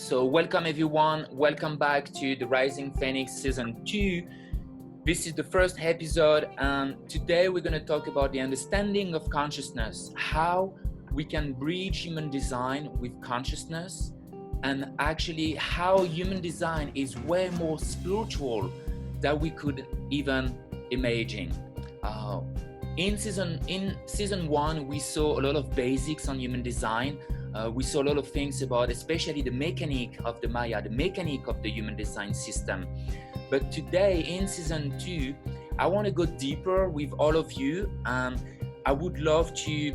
So welcome everyone, welcome back to the Rising Phoenix Season 2. This is the first episode, and today we're going to talk about the understanding of consciousness, how we can bridge human design with consciousness, and actually how human design is way more spiritual than we could even imagine. In season 1, we saw a lot of basics on human design. We saw a lot of things about especially the mechanic of the Maya, the mechanic of the human design system. But today in season 2, I want to go deeper with all of you. I would love to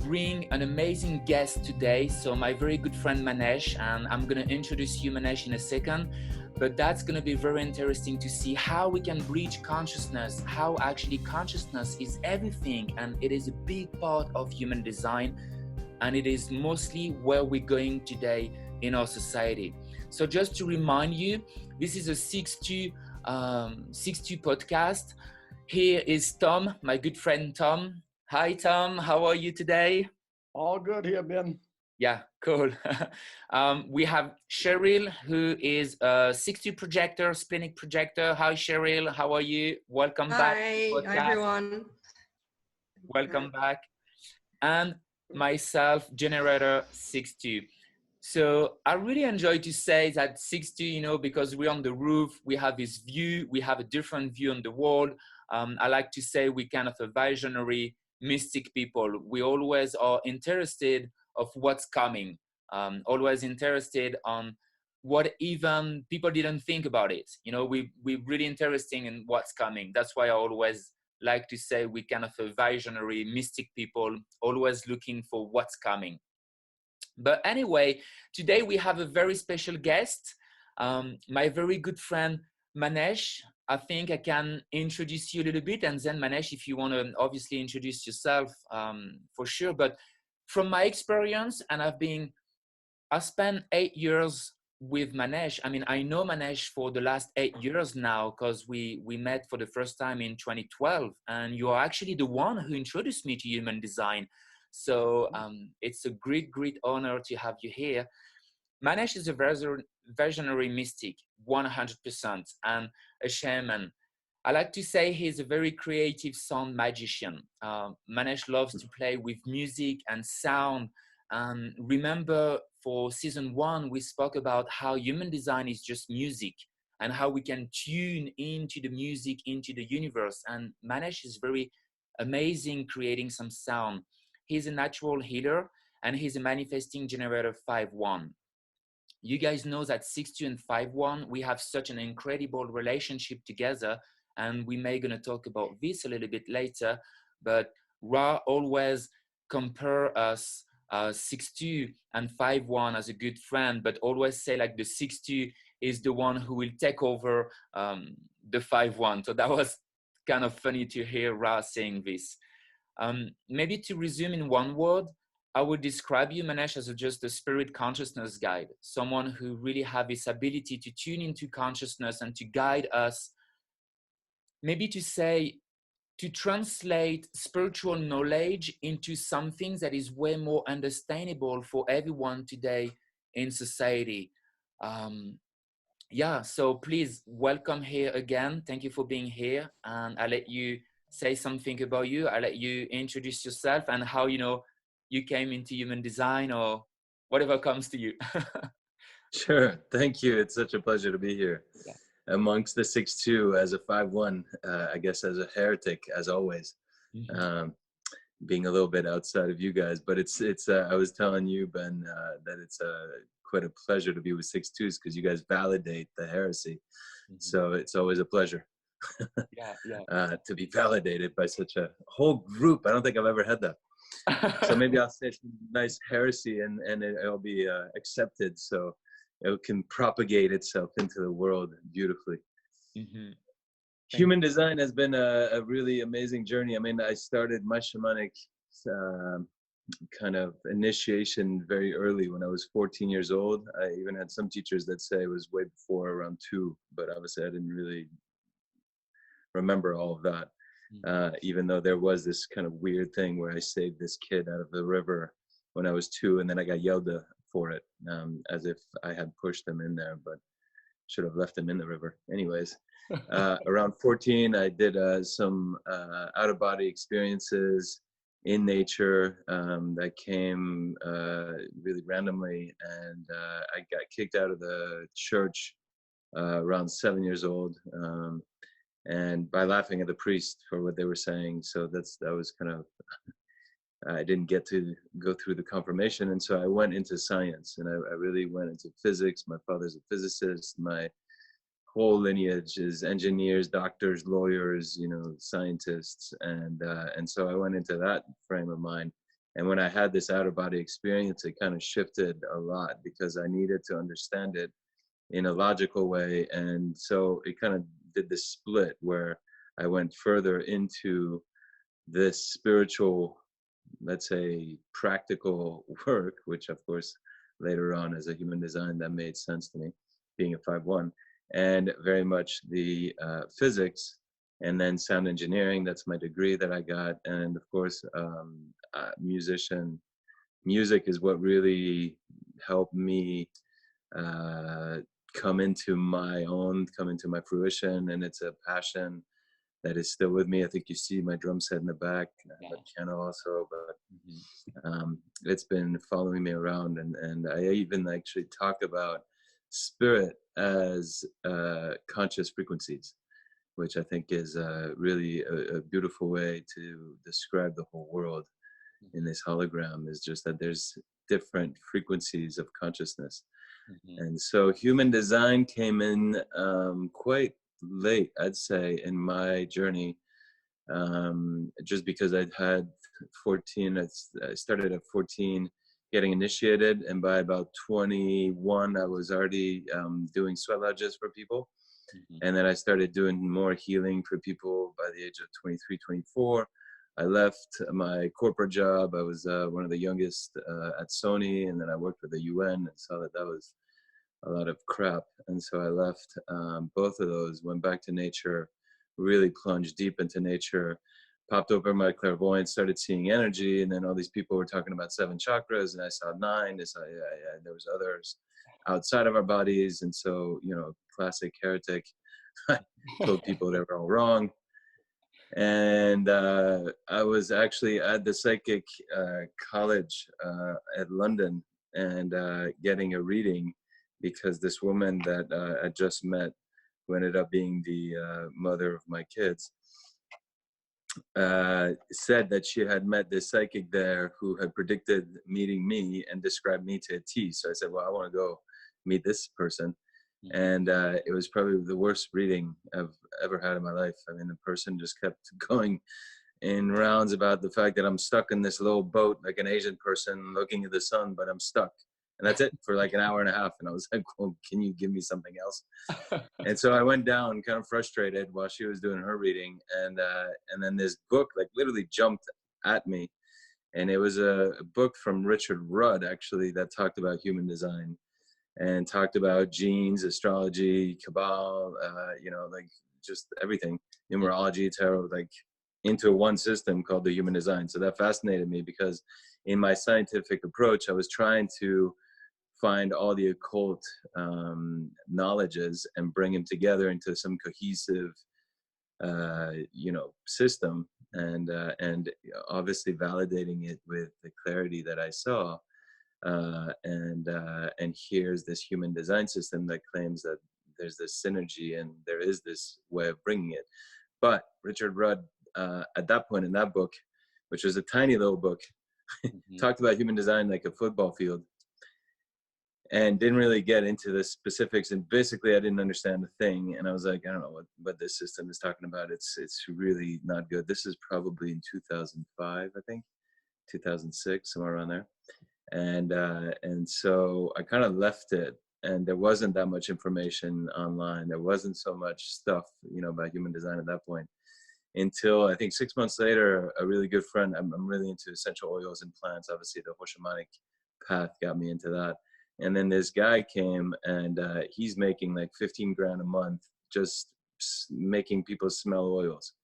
bring an amazing guest today. So my very good friend Manex, and I'm going to introduce you Manex in a second. But that's going to be very interesting to see how we can bridge consciousness, how actually consciousness is everything, and it is a big part of human design. And it is mostly where we're going today in our society. So just to remind you, this is a 6-2 podcast. Here is Tom, my good friend Tom. Hi Tom, how are you today? All good here, Ben. Yeah, cool. We have Cheryl, who is a 6-2 projector, splenic projector. Hi Cheryl, how are you? Welcome back. Hi everyone. Welcome back. And myself, generator 6-2. So I really enjoy to say that 6-2, because we're on the roof, we have this view, we have a different view on the world. I like to say we kind of a visionary, mystic people. We always are interested of what's coming, always interested on what even people didn't think about it. We're really interested in what's coming. That's why I always like to say we kind of a visionary, mystic people, always looking for what's coming. But anyway, today we have a very special guest, my very good friend Manex. I think I can introduce you a little bit, and then Manex, if you want to obviously introduce yourself, for sure. But from my experience, and I spent 8 years with Manex. I mean, I know Manex for the last 8 years now, because we met for the first time in 2012, and you are actually the one who introduced me to human design. So it's a great honor to have you here. Manex is a visionary mystic, 100%, and a shaman. I like to say he's a very creative sound magician. Manex loves to play with music and sound. Remember, for season 1, we spoke about how human design is just music and how we can tune into the music, into the universe. And Manex is very amazing creating some sound. He's a natural healer, and he's a manifesting generator 5-1. You guys know that 6-2 and 5-1, we have such an incredible relationship together, and we may gonna talk about this a little bit later, but Ra always compare us 6-2 and 5-1 as a good friend, but always say like the 6-2 is the one who will take over the 5-1. So that was kind of funny to hear Ra saying this. Maybe to resume in one word, I would describe you, Manex, as just a spirit consciousness guide, someone who really have this ability to tune into consciousness and to guide us, maybe to say, to translate spiritual knowledge into something that is way more understandable for everyone today in society. So please welcome here again. Thank you for being here. And I'll let you say something about you. I'll let you introduce yourself and how, you came into human design or whatever comes to you. Sure. Thank you. It's such a pleasure to be here. Yeah. Amongst the 6-2 as a 5-1, I guess as a heretic, as always, being a little bit outside of you guys. But it's I was telling you, Ben, that it's quite a pleasure to be with 6-2s because you guys validate the heresy. So it's always a pleasure to be validated by such a whole group. I don't think I've ever had that. So maybe I'll say some nice heresy and it'll be accepted. So it can propagate itself into the world beautifully. Human design has been a really amazing journey. I mean, I started my shamanic kind of initiation very early when I was 14 years old. I even had some teachers that say it was way before around 2, but obviously I didn't really remember all of that. Even though there was this kind of weird thing where I saved this kid out of the river when I was 2, and then I got yelled for it, as if I had pushed them in there, but should have left them in the river. Anyways, around 14, I did some out-of-body experiences in nature that came really randomly, and I got kicked out of the church around 7 years old, and by laughing at the priest for what they were saying. So that was kind of, I didn't get to go through the confirmation, and so I went into science, and I really went into physics. My father's a physicist. My whole lineage is engineers, doctors, lawyers, scientists, and so I went into that frame of mind. And when I had this out-of-body experience, it kind of shifted a lot because I needed to understand it in a logical way, and so it kind of did this split where I went further into this spiritual, let's say, practical work, which of course later on as a human design that made sense to me, being a 5-1, and very much the physics, and then sound engineering. That's my degree that I got, and of course music is what really helped me come into my fruition, and it's a passion that is still with me. I think you see my drum set in the back. I have a piano also, but it's been following me around, and I even actually talk about spirit as conscious frequencies, which I think is really a beautiful way to describe the whole world in this hologram, is just that there's different frequencies of consciousness. And so human design came in quite late, I'd say, in my journey, just because I'd had 14, I started at 14 getting initiated, and by about 21 I was already doing sweat lodges for people, and then I started doing more healing for people by the age of 23, 24. I left my corporate job. I was one of the youngest at Sony, and then I worked with the UN and saw that was a lot of crap. And so I left both of those, went back to nature, really plunged deep into nature, popped open my clairvoyance, started seeing energy, and then all these people were talking about 7 chakras, and I saw 9. There was others outside of our bodies, and so, classic heretic. I told people they were all wrong. And I was actually at the psychic college at London, and getting a reading, because this woman that I just met, who ended up being the mother of my kids, said that she had met this psychic there who had predicted meeting me and described me to a T. So I said, well, I want to go meet this person. And it was probably the worst reading I've ever had in my life. I mean, the person just kept going in rounds about the fact that I'm stuck in this little boat, like an Asian person looking at the sun, but I'm stuck. And that's it for like an hour and a half. And I was like, well, can you give me something else? And so I went down kind of frustrated while she was doing her reading. And then this book like literally jumped at me. And it was a book from Richard Rudd, actually, that talked about human design and talked about genes, astrology, Kabbalah, like just everything, numerology, tarot, like into one system called the human design. So that fascinated me, because in my scientific approach, I was trying to find all the occult knowledges and bring them together into some cohesive, system, and obviously validating it with the clarity that I saw. And here's this human design system that claims that there's this synergy and there is this way of bringing it. But Richard Rudd, at that point in that book, which was a tiny little book, talked about human design like a football field, and didn't really get into the specifics. And basically I didn't understand the thing. And I was like, I don't know what this system is talking about. It's really not good. This is probably in 2005, I think, 2006, somewhere around there. And so I kind of left it, and there wasn't that much information online. There wasn't so much stuff, about human design at that point, until I think 6 months later, a really good friend, I'm really into essential oils and plants. Obviously the whole shamanic path got me into that. And then this guy came, and he's making like 15 grand a month, just making people smell oils.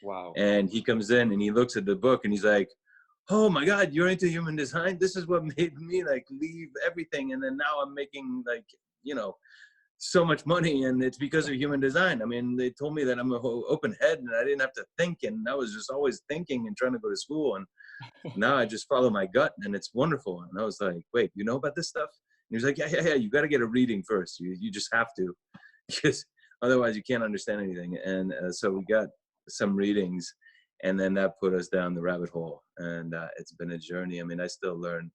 Wow. And he comes in and he looks at the book and he's like, oh my God, you're into human design? This is what made me like leave everything. And then now I'm making like, you know, so much money, and it's because of human design. I mean, they told me that I'm an open head and I didn't have to think, and I was just always thinking and trying to go to school. And now I just follow my gut, and it's wonderful. And I was like, wait, you know about this stuff? And he was like, yeah, you got to get a reading first. You just have to, because otherwise you can't understand anything. And so we got some readings, and then that put us down the rabbit hole. And it's been a journey. I mean, I still learn.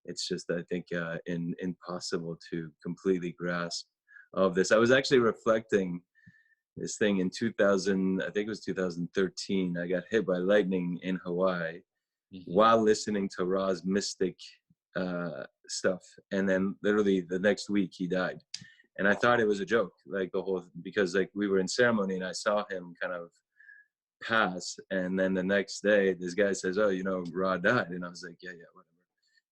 It's just, I think, impossible to completely grasp all of this. I was actually reflecting this thing in 2000, I think it was 2013. I got hit by lightning in Hawaii while listening to Ra's mystic stuff. And then literally the next week he died. And I thought it was a joke, like the whole, because like we were in ceremony and I saw him kind of pass. And then the next day this guy says, oh, you know, Ra died. And I was like, yeah, whatever.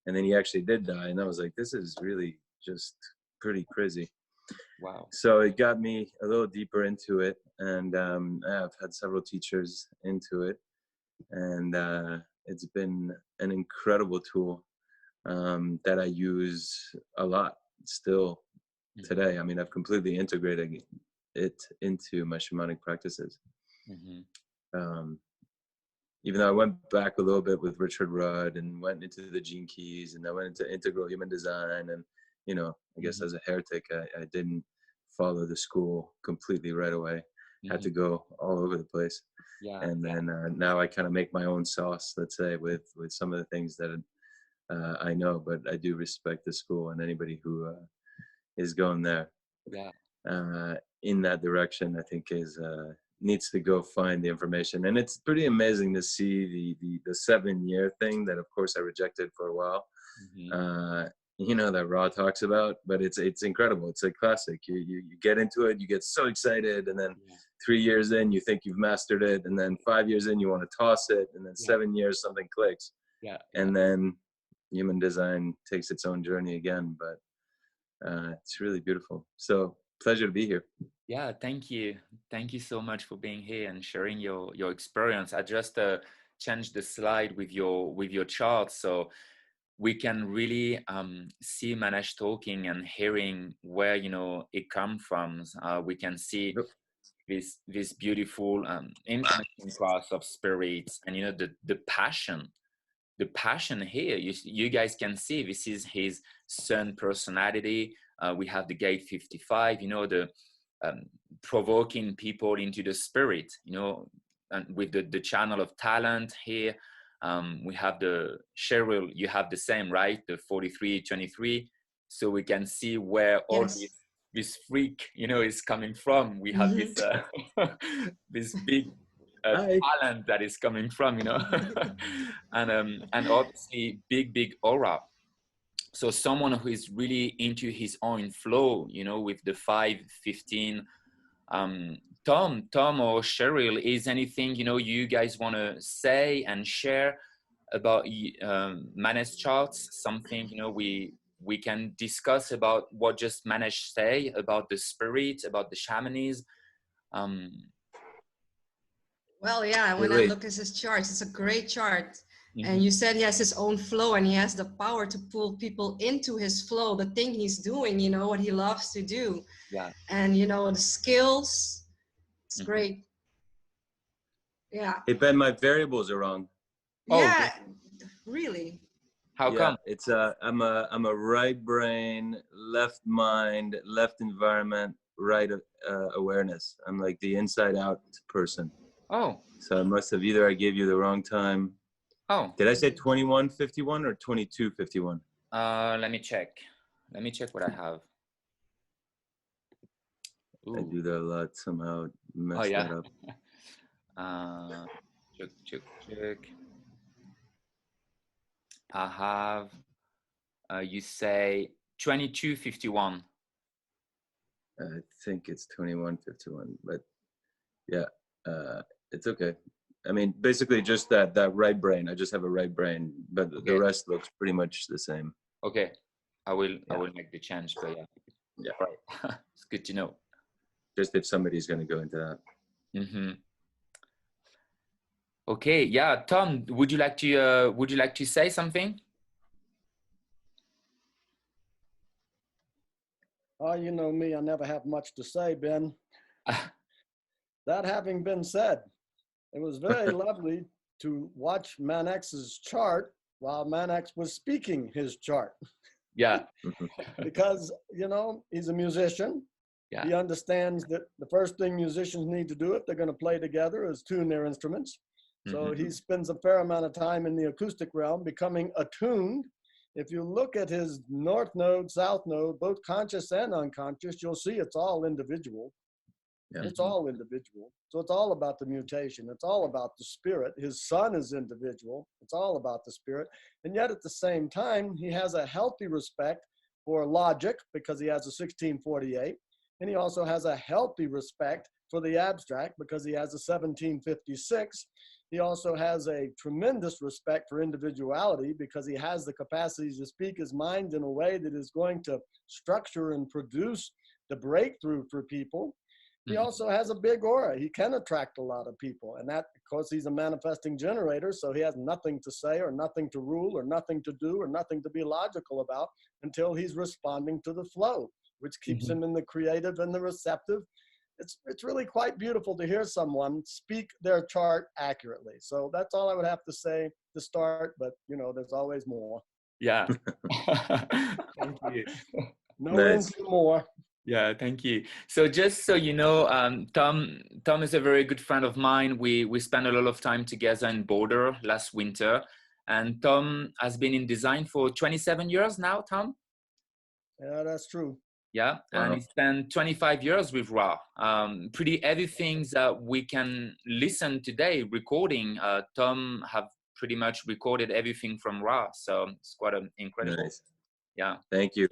And then he actually did die. And I was like, this is really just pretty crazy. Wow. So it got me a little deeper into it. And I've had several teachers into it. And it's been an incredible tool that I use a lot still today. I mean, I've completely integrated it into my shamanic practices. Even though I went back a little bit with Richard Rudd and went into the gene keys, and I went into integral human design, and, you know, I guess as a heretic, I didn't follow the school completely right away. Had to go all over the place. And then now I kind of make my own sauce, let's say, with some of the things that I know, but I do respect the school and anybody who is going there in that direction. I think is needs to go find the information. And it's pretty amazing to see the 7-year thing that of course I rejected for a while, you know, that Ra talks about, but it's incredible. It's a classic. You get into it, you get so excited, and then 3 years in you think you've mastered it, and then 5 years in you want to toss it, and then 7 years something clicks, and then human design takes its own journey again. But it's really beautiful. So pleasure to be here. Yeah, thank you so much for being here and sharing your experience. I just changed the slide with your chart, so we can really see Manex talking and hearing where, you know, it comes from. We can see this beautiful interesting class of spirits, and, you know, the passion here. You guys can see this is his sun personality. We have the gate 55, you know, the provoking people into the spirit, you know, and with the channel of talent here. We have the Cheryl, you have the same, right? The 4323. So we can see where all this freak, you know, is coming from. We have this this big talent that is coming from, you know, and obviously big aura. So someone who is really into his own flow, you know, with the 515. Tom or Cheryl, is anything, you know, you guys want to say and share about Manex charts? Something, you know, we can discuss about what just Manex say about the spirit, about the shamanism. Well, yeah, when I look at his charts, it's a great chart. And you said he has his own flow, and he has the power to pull people into his flow, the thing he's doing, you know, what he loves to do. And, you know, the skills, it's great. Yeah. Hey, Ben, my variables are wrong. Yeah, really. How come? It's I'm a right brain, left mind, left environment, right awareness. I'm like the inside out person. Oh. So I must have either I gave you the wrong time. Oh. Did I say 2151 or 2251? Let me check. Let me check what I have. Ooh. I do that a lot somehow. Mess that up. Check. I have, you say 2251. I think it's 2151, but yeah, it's okay. I mean, basically just that right brain. I just have a right brain, but the rest looks pretty much the same. Okay, I will make the change, but yeah, right. It's good to know. Just if somebody's going to go into that. Okay, yeah, Tom, would you like to say something? Oh, you know me, I never have much to say, Ben. That having been said, it was very lovely to watch Manex's chart while Manex was speaking his chart. Yeah. Because, you know, he's a musician. Yeah. He understands that the first thing musicians need to do if they're going to play together is tune their instruments. So he spends a fair amount of time in the acoustic realm becoming attuned. If you look at his north node, south node, both conscious and unconscious, you'll see it's all individual. Yeah. It's all individual. So it's all about the mutation. It's all about the spirit. His sun is individual. It's all about the spirit. And yet at the same time, he has a healthy respect for logic because he has a 1648. And he also has a healthy respect for the abstract because he has a 1756. He also has a tremendous respect for individuality because he has the capacity to speak his mind in a way that is going to structure and produce the breakthrough for people. He also has a big aura. He can attract a lot of people. And that, of course, he's a manifesting generator, so he has nothing to say or nothing to rule or nothing to do or nothing to be logical about until he's responding to the flow, which keeps him in the creative and the receptive. It's really quite beautiful to hear someone speak their chart accurately. So that's all I would have to say to start, but you know, there's always more. Yeah. Thank you. No into more. Yeah, thank you. So just so you know, Tom is a very good friend of mine. We spent a lot of time together in Boulder last winter, and Tom has been in design for 27 years now, Tom? Yeah, that's true. Yeah, and he spent 25 years with Ra. Pretty heavy things that we can listen today, recording. Tom have pretty much recorded everything from Ra, so it's quite incredible. Nice. Yeah. Thank you.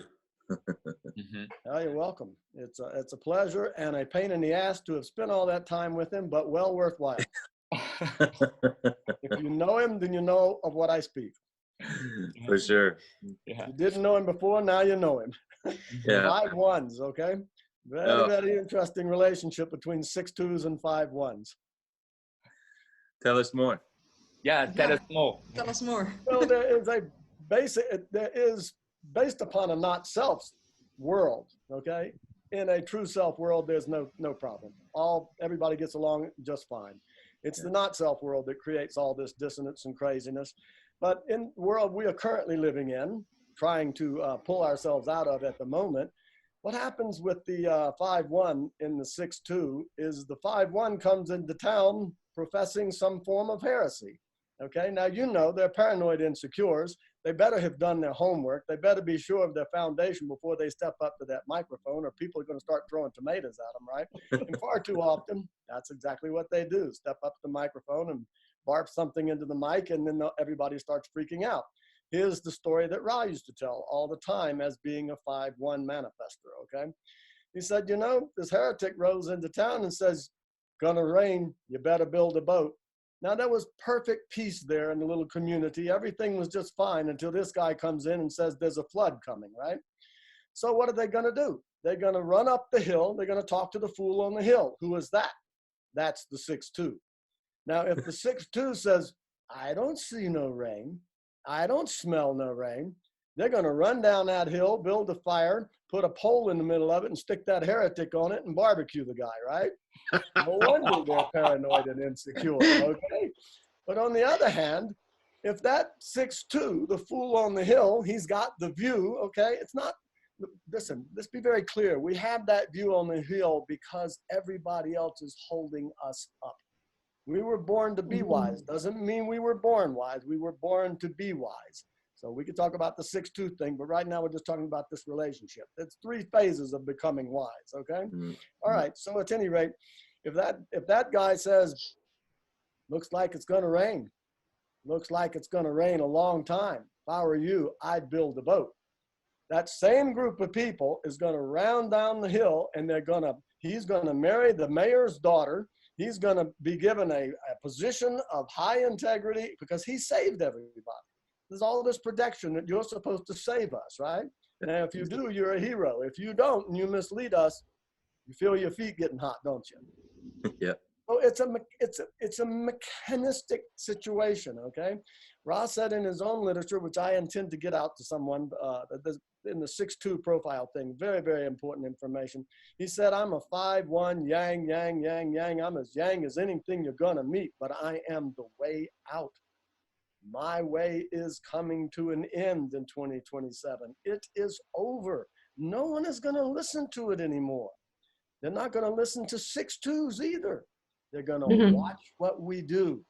Oh, you're welcome. It's a pleasure and a pain in the ass to have spent all that time with him, but well worthwhile. If you know him, then you know of what I speak. For sure. Yeah. You didn't know him before, now you know him. Yeah. 5-1s, okay? Very interesting relationship between 6-2s and 5-1s. Tell us more. Yeah, tell us more. Tell us more. Well, there is based upon a not self world, okay? In a true self world, there's no problem. Everybody gets along just fine. It's the not self world that creates all this dissonance and craziness. But in the world we are currently living in, trying to pull ourselves out of at the moment, what happens with the 5-1 in the 6-2 is the 5-1 comes into town professing some form of heresy. Okay, now you know they're paranoid insecures. They better have done their homework. They better be sure of their foundation before they step up to that microphone, or people are going to start throwing tomatoes at them, right? And far too often, that's exactly what they do. Step up to the microphone and barf something into the mic, and then everybody starts freaking out. Here's the story that Ra used to tell all the time as being a 5-1 manifester, okay? He said, you know, this heretic rose into town and says, gonna rain, you better build a boat. Now, there was perfect peace there in the little community. Everything was just fine until this guy comes in and says there's a flood coming, right? So what are they going to do? They're going to run up the hill. They're going to talk to the fool on the hill. Who is that? That's the 6-2. Now, if the 6-2 says, I don't see no rain, I don't smell no rain, they're going to run down that hill, build a fire, put a pole in the middle of it and stick that heretic on it and barbecue the guy, right? No wonder they're paranoid and insecure, okay? But on the other hand, if that 6-2, the fool on the hill, he's got the view, okay? It's not, listen, let's be very clear. We have that view on the hill because everybody else is holding us up. We were born to be wise. Doesn't mean we were born wise. We were born to be wise. So we could talk about the 6-2 thing, but right now we're just talking about this relationship. It's 3 phases of becoming wise, okay? All right, so at any rate, if that guy says, looks like it's gonna rain, looks like it's gonna rain a long time, if I were you, I'd build a boat. That same group of people is gonna round down the hill and he's gonna marry the mayor's daughter. He's gonna be given a position of high integrity because he saved everybody. There's all this protection that you're supposed to save us, right? And if you do, you're a hero. If you don't and you mislead us, you feel your feet getting hot, don't you? Yeah. So it's a mechanistic situation, okay? Ra said in his own literature, which I intend to get out to someone in the 6-2 profile thing, very, very important information. He said, I'm a 5-1, yang, yang, yang, yang. I'm as yang as anything you're gonna meet, but I am the way out. My way is coming to an end in 2027. It is over. No one is gonna listen to it anymore. They're not gonna listen to 6-2s either. They're gonna watch what we do.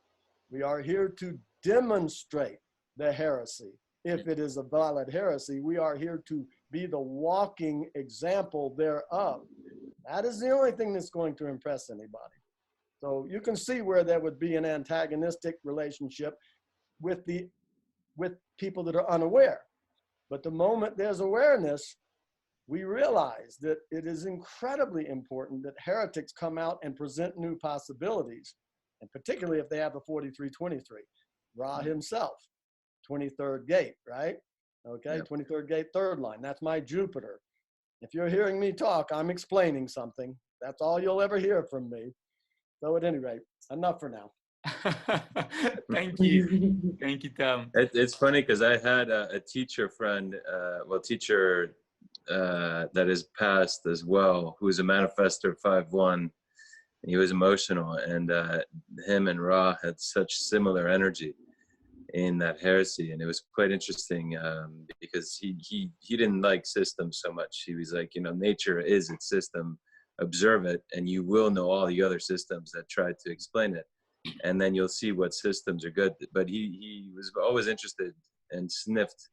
We are here to demonstrate the heresy. If it is a valid heresy, we are here to be the walking example thereof. That is the only thing that's going to impress anybody. So you can see where there would be an antagonistic relationship with people that are unaware. But the moment there's awareness, we realize that it is incredibly important that heretics come out and present new possibilities, and particularly if they have a 4323. Ra himself, 23rd gate, right? Okay, yep. 23rd gate, third line. That's my Jupiter. If you're hearing me talk, I'm explaining something. That's all you'll ever hear from me. So at any rate, enough for now. Thank you. Thank you, Tom. It's funny because I had a teacher friend, teacher that is passed as well, who is a manifestor 5-1. He was emotional, and him and Ra had such similar energy in that heresy, and it was quite interesting because he didn't like systems so much. He was like, nature is its system, observe it, and you will know all the other systems that try to explain it, and then you'll see what systems are good. But he was always interested and sniffed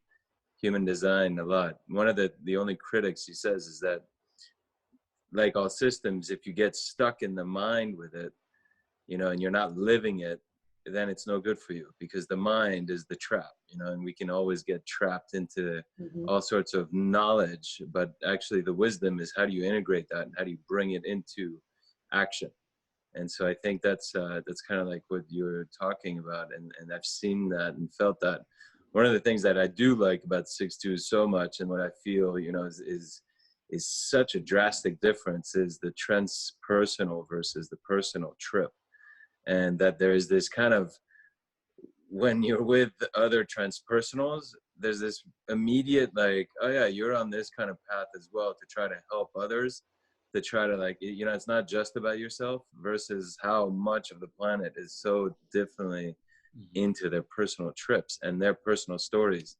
human design a lot. One of the only critics he says is that, like all systems, if you get stuck in the mind with it, and you're not living it, then it's no good for you, because the mind is the trap, and we can always get trapped into all sorts of knowledge. But actually the wisdom is, how do you integrate that and how do you bring it into action? And so I think that's kind of like what you're talking about. And I've seen that and felt that. One of the things that I do like about 6-2 so much, and what I feel, is such a drastic difference, is the transpersonal versus the personal trip. And that there is this kind of, when you're with other transpersonals, there's this immediate like, oh yeah, you're on this kind of path as well, to try to help others, to try to like, it's not just about yourself, versus how much of the planet is so differently into their personal trips and their personal stories.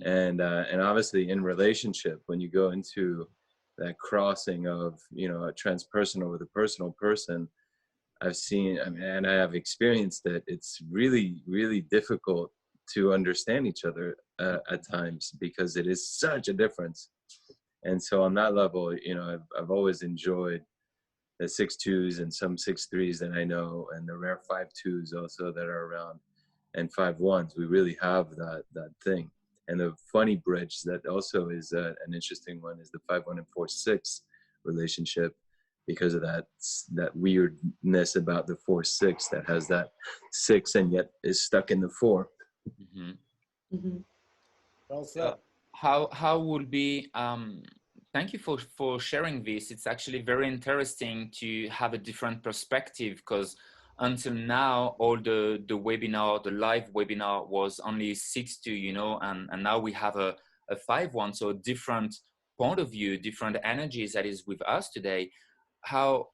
And obviously in relationship, when you go into that crossing of, a transpersonal with a personal person, I've seen, and I have experienced that it's really, really difficult to understand each other at times, because it is such a difference. And so on that level, I've always enjoyed the 6-2s and some 6-3s that I know, and the rare 5-2s also that are around, and 5-1s. We really have that thing. And the funny bridge that also is an interesting one is the 5-1 and 4-6 relationship, because of that weirdness about the 4-6 that has that 6 and yet is stuck in the 4. Well said. How would be thank you for sharing this. It's actually very interesting to have a different perspective, because until now all the webinar, the live webinar, was only 6-2, and now we have a 5-1, so a different point of view, different energies that is with us today. How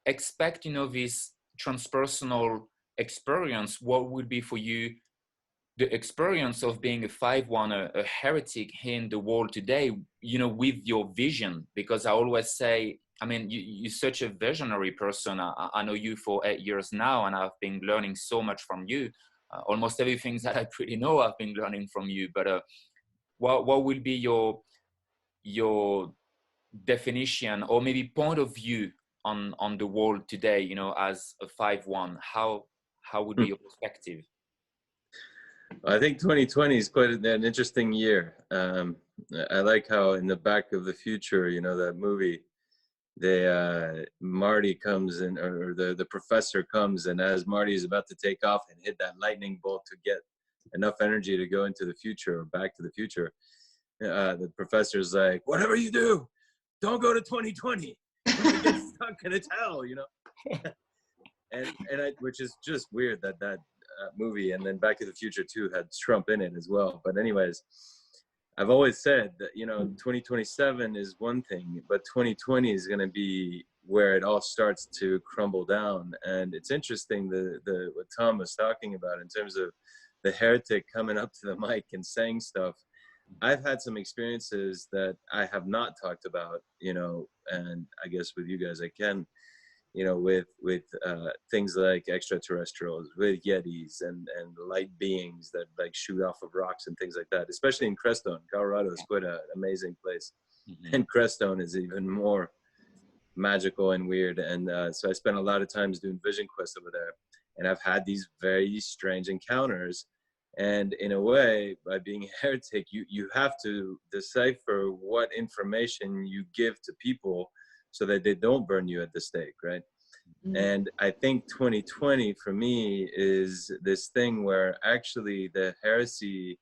expect this transpersonal experience? What would be for you the experience of being a 5-1, a heretic here in the world today, with your vision? Because I always say, you're such a visionary person. I know you for 8 years now, and I've been learning so much from you. Almost everything that I pretty know, I've been learning from you. But what will be your definition, or maybe point of view on the world today, as a 5-1? How would be your perspective? I think 2020 is quite an interesting year. I like how in the Back of the Future, that movie, Marty comes in, or the professor comes, and as Marty is about to take off and hit that lightning bolt to get enough energy to go into the future, or back to the future, the professor's like, whatever you do, don't go to 2020. You're gonna get stuck in its hell, which is just weird that movie, and then Back to the Future 2 had Trump in it as well. But anyways, I've always said that, 2027 is one thing, but 2020 is going to be where it all starts to crumble down. And it's interesting what Tom was talking about in terms of the heretic coming up to the mic and saying stuff. I've had some experiences that I have not talked about, and I guess with you guys I can, with things like extraterrestrials, with Yetis and light beings that like shoot off of rocks and things like that, especially in Crestone. Colorado is quite an amazing place. And Crestone is even more magical and weird. And so I spent a lot of times doing vision quests over there. And I've had these very strange encounters. And in a way, by being a heretic, you have to decipher what information you give to people so that they don't burn you at the stake, right? And I think 2020 for me is this thing where actually the heresy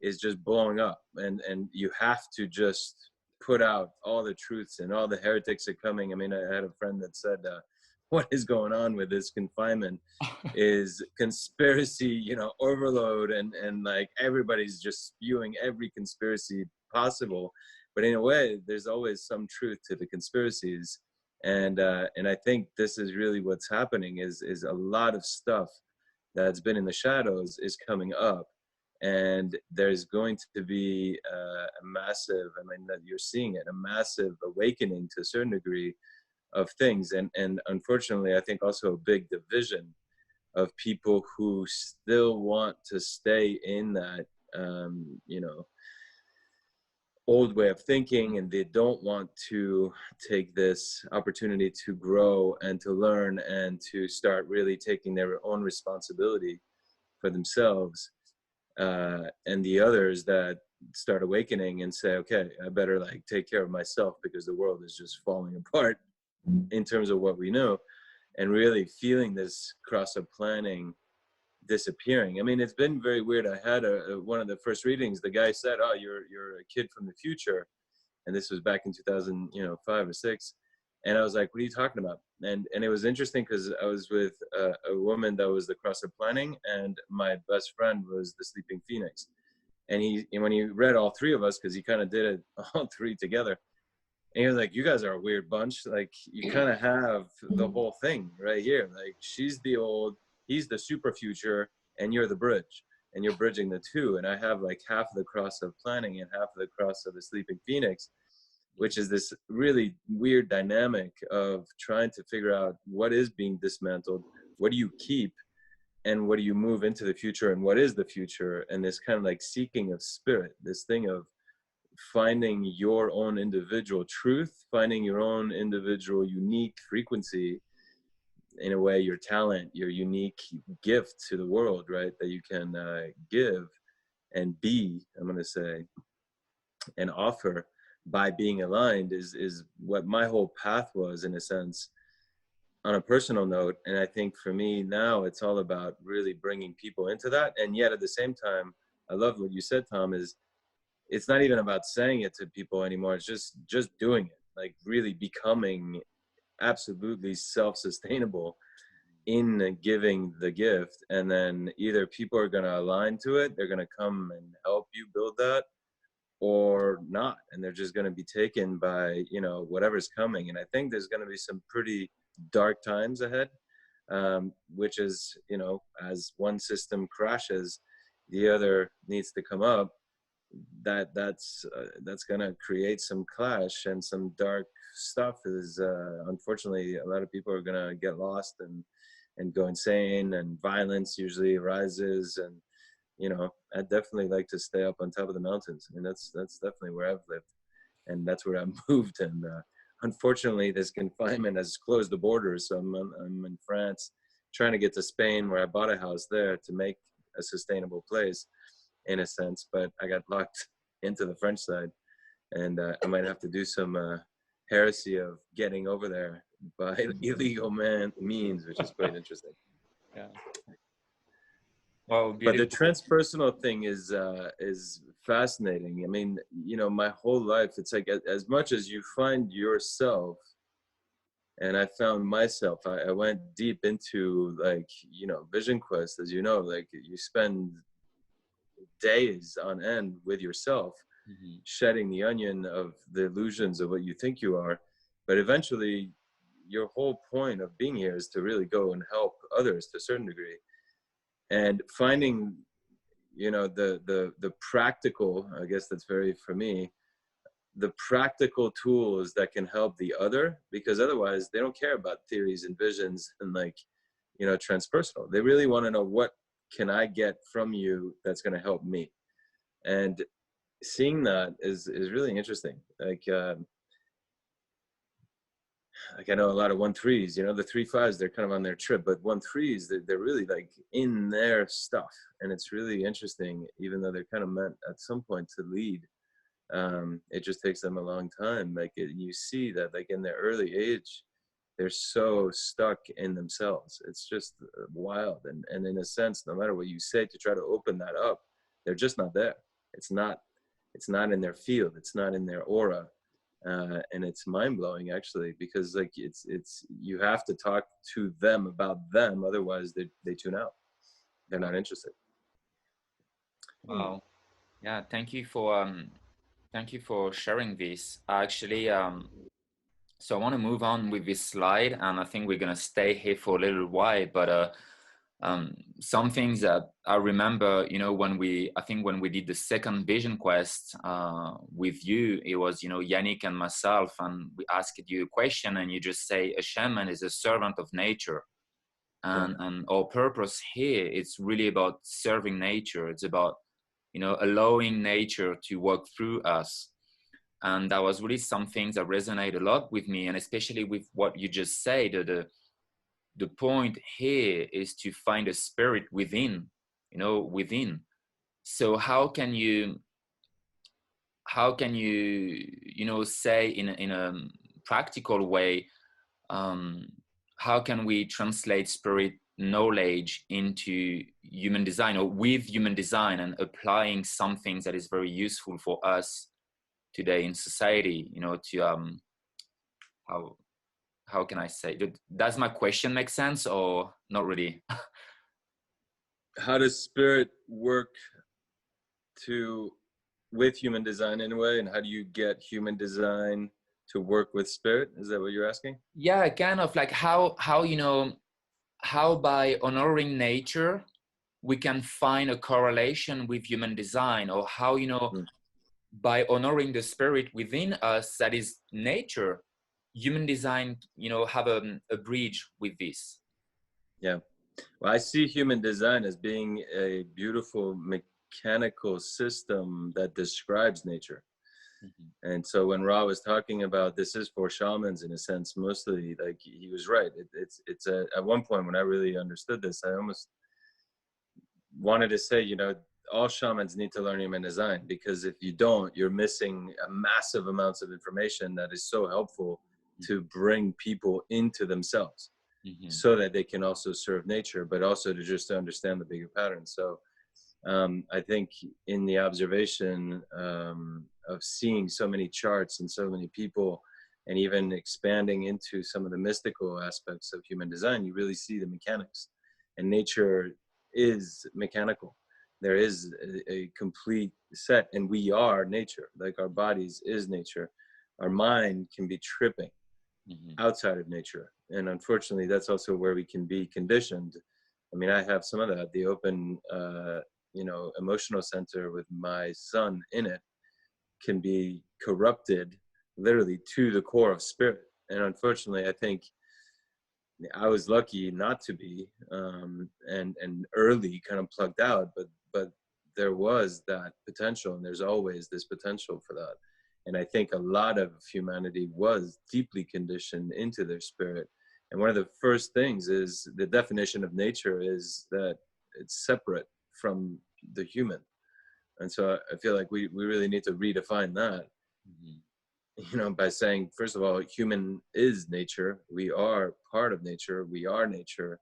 is just blowing up, and you have to just put out all the truths, and all the heretics are coming. I mean, I had a friend that said, what is going on with this confinement is conspiracy, overload, and like everybody's just spewing every conspiracy possible. But in a way, there's always some truth to the conspiracies. And I think this is really what's happening is a lot of stuff that's been in the shadows is coming up. And there's going to be a massive, that you're seeing it, a massive awakening to a certain degree of things. And unfortunately, I think also a big division of people who still want to stay in that, old way of thinking, and they don't want to take this opportunity to grow and to learn and to start really taking their own responsibility for themselves. And the others that start awakening and say, okay, I better like take care of myself because the world is just falling apart in terms of what we know, and really feeling this cross-up planning disappearing. I mean, it's been very weird. I had one of the first readings, the guy said, oh, you're a kid from the future. And this was back in 2005 or 6. And I was like, what are you talking about? And it was interesting because I was with a woman that was the cross-up planning, and my best friend was the Sleeping Phoenix. And when he read all three of us, because he kind of did it all three together, and he was like, you guys are a weird bunch. Like, you kind of have the whole thing right here. Like, she's the old, he's the super future, and you're the bridge, and you're bridging the two. And I have like half of the cross of planning and half of the cross of the Sleeping Phoenix, which is this really weird dynamic of trying to figure out what is being dismantled, what do you keep, and what do you move into the future, and what is the future. And this kind of like seeking of spirit, this thing of finding your own individual truth, finding your own individual unique frequency, in a way, your talent, your unique gift to the world, right? That you can give and be, I'm going to say, and offer by being aligned is what my whole path was, in a sense, on a personal note. And I think for me now, it's all about really bringing people into that. And yet at the same time, I love what you said, Tom, is it's not even about saying it to people anymore. It's just doing it, like really becoming absolutely self-sustainable in giving the gift. And then either people are going to align to it, they're going to come and help you build that, or not, and they're just going to be taken by whatever's coming. And I think there's going to be some pretty dark times ahead, which is, as one system crashes, the other needs to come up. That's going to create some clash, and some dark stuff is unfortunately a lot of people are going to get lost and go insane, and violence usually arises. And I'd definitely like to stay up on top of the mountains. I mean, that's definitely where I've lived, and that's where I've moved. And unfortunately, this confinement has closed the borders. So I'm in France, trying to get to Spain, where I bought a house there to make a sustainable place, in a sense. But I got locked into the French side, and I might have to do some heresy of getting over there by illegal means, which is quite interesting. Yeah. Wow, but the transpersonal thing is fascinating. I mean, my whole life, it's like as much as you find yourself And I found myself, I went deep into, like, you know, vision quest, as you know, like you spend days on end with yourself, shedding the onion of the illusions of what you think you are. But eventually your whole point of being here is to really go and help others to a certain degree, and finding, you know, the practical, I guess that's very, for me, the practical tools that can help the other, because otherwise they don't care about theories and visions and, like, you know, transpersonal. They really want to know, what can I get from you that's going to help me? And seeing that is really interesting. Like I know a lot of 1-3s, you know, the 3-5s, they're kind of on their trip, but 1-3s, they're really like in their stuff. And it's really interesting, even though they're kind of meant at some point to lead. It just takes them a long time. Like you see that, like in their early age, they're so stuck in themselves. It's just wild. And in a sense, no matter what you say to try to open that up, they're just not there. It's not in their field. It's not in their aura. And it's mind-blowing, actually, because like it's you have to talk to them about them, otherwise they tune out. They're not interested. Wow. Yeah, thank you for sharing this. Actually, so I want to move on with this slide, and I think we're gonna stay here for a little while. But some things that I remember, you know, when we did the second vision quest with you, it was, you know, Yannick and myself, and we asked you a question, and you just say a shaman is a servant of nature, and our purpose here, it's really about serving nature. It's about, you know, allowing nature to work through us. And that was really some things that resonate a lot with me, and especially with what you just said, the point here is to find a spirit within, you know, within. So how can you you know, say in a practical way, how can we translate spirit knowledge into human design, or with human design, and applying something that is very useful for us today in society, you know, to how can I say, does my question make sense or not really? How does spirit work with human design in a way, and how do you get human design to work with spirit? Is that what you're asking? Yeah, kind of like how you know, how by honoring nature we can find a correlation with human design, or how, you know, by honoring the spirit within us, that is nature, human design, you know, have a bridge with this. Yeah, well, I see human design as being a beautiful mechanical system that describes nature. And so when Ra was talking about this is for shamans, in a sense, mostly, like, he was right. It's at one point when I really understood this, I almost wanted to say, you know, all shamans need to learn human design, because if you don't, you're missing a massive amounts of information that is so helpful to bring people into themselves, so that they can also serve nature, but also to just understand the bigger pattern. So I think in the observation of seeing so many charts and so many people, and even expanding into some of the mystical aspects of human design, you really see the mechanics. And nature is mechanical. There is a complete set, and we are nature. Like, our bodies is nature. Our mind can be tripping outside of nature. And unfortunately, that's also where we can be conditioned. I mean, I have some of that. The open, you know, emotional center with my son in it can be corrupted literally to the core of spirit. And unfortunately, I think I was lucky not to be, and early kind of plugged out, but there was that potential, and there's always this potential for that. And I think a lot of humanity was deeply conditioned into their spirit. And one of the first things is the definition of nature is that it's separate from the human. And so I feel like we really need to redefine that, you know, by saying, first of all, human is nature. We are part of nature. We are nature,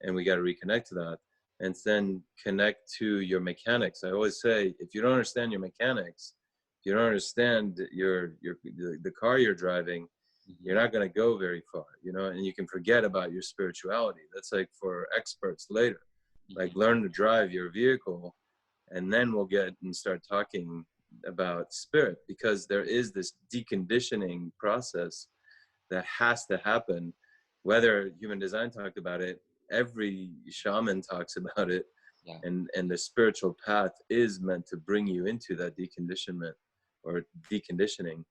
and we got to reconnect to that. And then connect to your mechanics. I always say, if you don't understand your mechanics, if you don't understand the car you're driving, you're not going to go very far, you know, and you can forget about your spirituality. That's like for experts later. Like learn to drive your vehicle, and then we'll get and start talking about spirit, because there is this deconditioning process that has to happen. Whether human design talked about it, every shaman talks about it. And the spiritual path is meant to bring you into that deconditionment or deconditioning,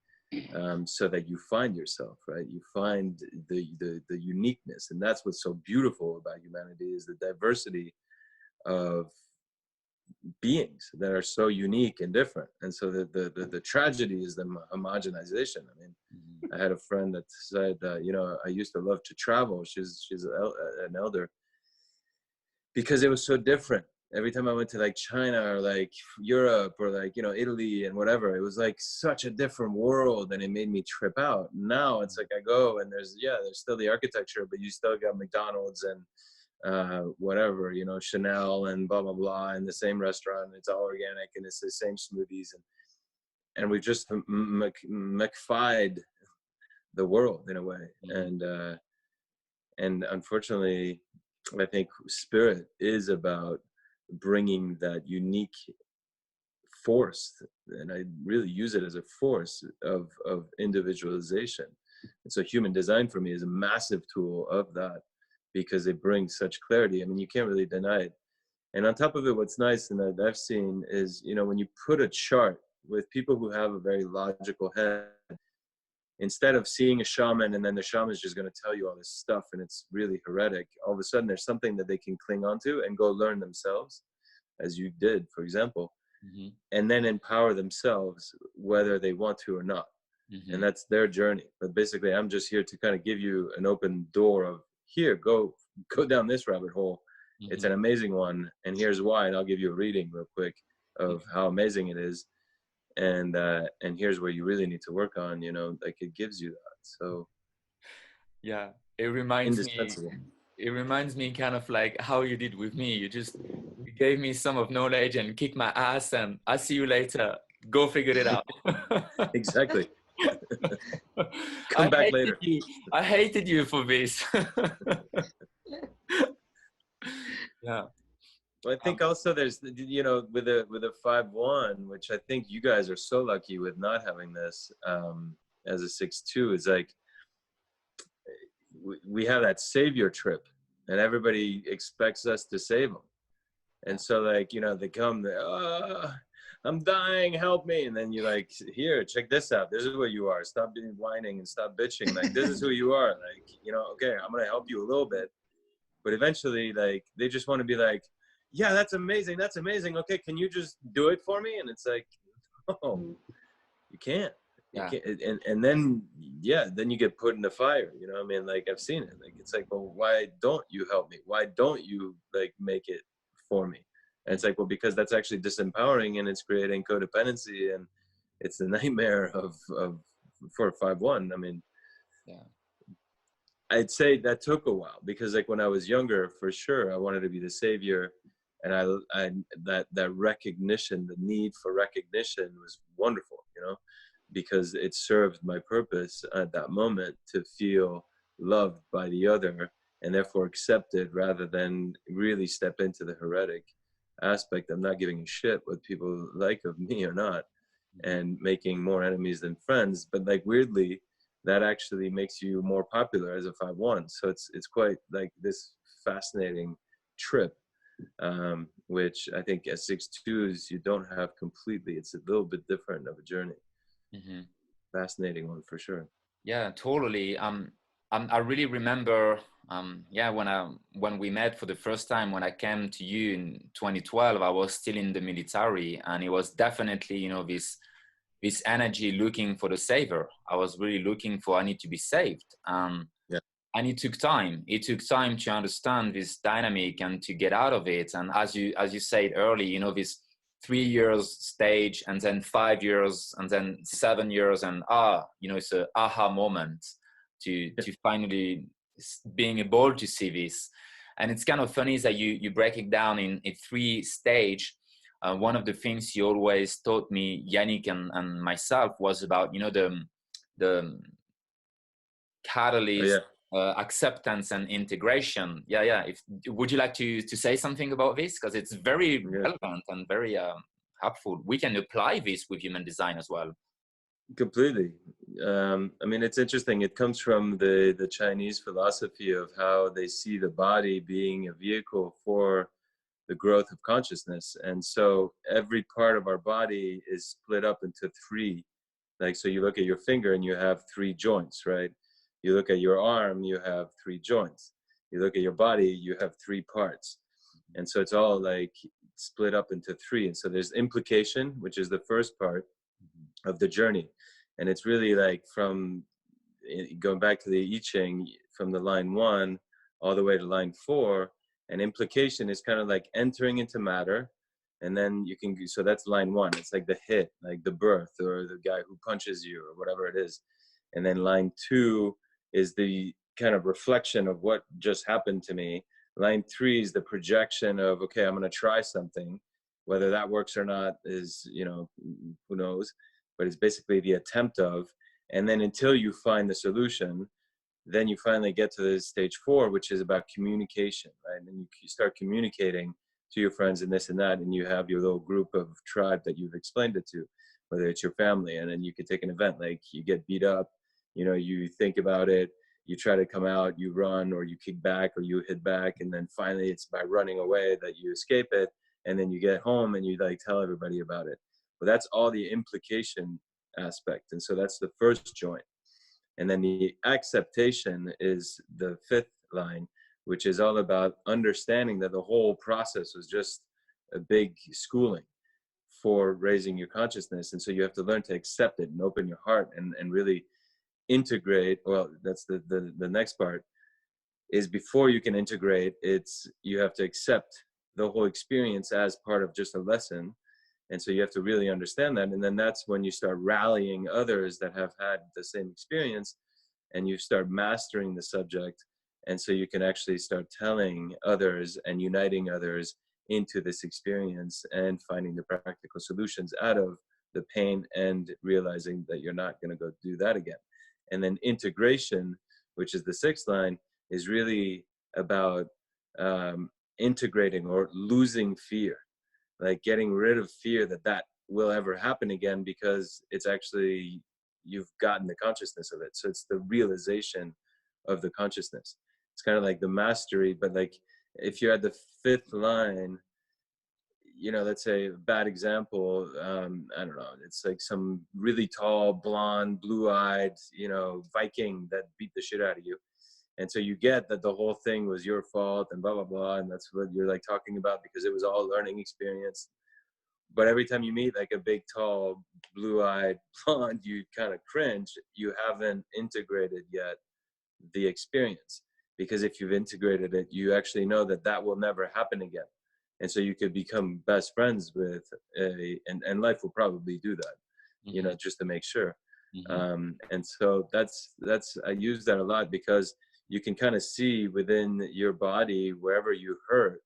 so that you find yourself, right? You find the uniqueness. And that's what's so beautiful about humanity, is the diversity of beings that are so unique and different. And so the tragedy is the homogenization. I mean, I had a friend that said, you know, I used to love to travel. She's an elder, because it was so different. Every time I went to like China or like Europe or like, you know, Italy and whatever, it was like such a different world, and it made me trip out. Now it's like I go and there's still the architecture, but you still got McDonald's and whatever, you know, Chanel and blah, blah, blah, in the same restaurant. It's all organic and it's the same smoothies. And we've just McFied the world in a way. And unfortunately, I think spirit is about bringing that unique force, and I really use it as a force of individualization. And so human design for me is a massive tool of that, because it brings such clarity. I mean, you can't really deny it. And on top of it, what's nice and that I've seen is, you know, when you put a chart with people who have a very logical head, instead of seeing a shaman and then the shaman is just going to tell you all this stuff and it's really heretic, all of a sudden there's something that they can cling onto and go learn themselves, as you did, for example, and then empower themselves whether they want to or not. And that's their journey. But basically, I'm just here to kind of give you an open door of, here, go down this rabbit hole. It's an amazing one, and here's why. And I'll give you a reading real quick of how amazing it is. And here's where you really need to work on, you know, like it gives you that. So yeah, it reminds me kind of like how you did with me. You gave me some of knowledge and kicked my ass, and I'll see you later, go figure it out. Exactly. Come back later. I hated you for this. Yeah. Well, I think also there's, you know, with a 5-1, which I think you guys are so lucky with not having this as a 6-2, is like we have that savior trip, and everybody expects us to save them. And so, like, you know, they come, I'm dying, help me. And then you're like, here, check this out. This is where you are. Stop being whining and stop bitching. Like, this is who you are. Like, you know, okay, I'm going to help you a little bit. But eventually, like, they just want to be like, yeah, that's amazing. That's amazing. Okay, can you just do it for me? And it's like, oh, you can't. Yeah. You can't. And then, yeah, then you get put in the fire. You know what I mean? Like, I've seen it. Like, it's like, well, why don't you help me? Why don't you, like, make it for me? And it's like, well, because that's actually disempowering, and it's creating codependency, and it's the nightmare for 5-1. I mean, yeah, I'd say that took a while, because like when I was younger, for sure, I wanted to be the savior, and that recognition, the need for recognition was wonderful, you know, because it served my purpose at that moment to feel loved by the other and therefore accepted, rather than really step into the heretic aspect. I'm not giving a shit what people like of me or not, and making more enemies than friends. But like, weirdly, that actually makes you more popular as a 5-1. So it's quite like this fascinating trip, which I think as 6-2s you don't have completely. It's a little bit different of a journey. Fascinating one for sure. Yeah, totally. I really remember, when we met for the first time, when I came to you in 2012, I was still in the military, and it was definitely, you know, this energy looking for the savior. I was really looking for, I need to be saved. And it took time. It took time to understand this dynamic and to get out of it. And as you said early, you know, this 3 years stage, and then 5 years, and then 7 years, and you know, it's a aha moment to finally being able to see this. And it's kind of funny that you break it down in 3 stage. One of the things you always taught me, Yannick and myself, was about, you know, catalyst, acceptance and integration. Would you like to say something about this, because it's very relevant and very helpful. We can apply this with human design as well. Completely. I mean, it's interesting. It comes from the Chinese philosophy of how they see the body being a vehicle for the growth of consciousness. And so every part of our body is split up into three. Like, so you look at your finger and you have three joints, right? You look at your arm, you have three joints. You look at your body, you have three parts. And so it's all like split up into three. And so there's implication, which is the first part of the journey. And it's really like from going back to the I Ching, from the line 1 all the way to line 4. And implication is kind of like entering into matter. And then you can, so that's line 1. It's like the hit, like the birth, or the guy who punches you, or whatever it is. And then line 2 is the kind of reflection of what just happened to me. Line 3 is the projection of, okay, I'm going to try something. Whether that works or not is, you know, who knows, but it's basically the attempt of. And then until you find the solution, then you finally get to the stage 4, which is about communication, right? And you start communicating to your friends and this and that, and you have your little group of tribe that you've explained it to, whether it's your family. And then you could take an event, like you get beat up, you know, you think about it, you try to come out, you run, or you kick back, or you hit back, and then finally it's by running away that you escape it. And then you get home and you like tell everybody about it. But that's all the implication aspect. And so that's the first joint. And then the acceptation is the 5th line, which is all about understanding that the whole process was just a big schooling for raising your consciousness. And so you have to learn to accept it and open your heart and really integrate. Well, that's the next part, is before you can integrate, you have to accept the whole experience as part of just a lesson. And so you have to really understand that. And then that's when you start rallying others that have had the same experience, and you start mastering the subject. And so you can actually start telling others and uniting others into this experience and finding the practical solutions out of the pain and realizing that you're not going to go do that again. And then integration, which is the 6th line, is really about integrating or losing fear. Like getting rid of fear that will ever happen again, because it's actually, you've gotten the consciousness of it. So it's the realization of the consciousness. It's kind of like the mastery, but like if you're at the 5th line, you know, let's say a bad example, I don't know, it's like some really tall, blonde, blue-eyed, you know, Viking that beat the shit out of you. And so you get that the whole thing was your fault and blah, blah, blah. And that's what you're like talking about, because it was all a learning experience. But every time you meet like a big, tall, blue-eyed blonde, you kind of cringe. You haven't integrated yet the experience. Because if you've integrated it, you actually know that that will never happen again. And so you could become best friends with and life will probably do that, you know, just to make sure. And so that's, I use that a lot, because you can kind of see within your body wherever you hurt,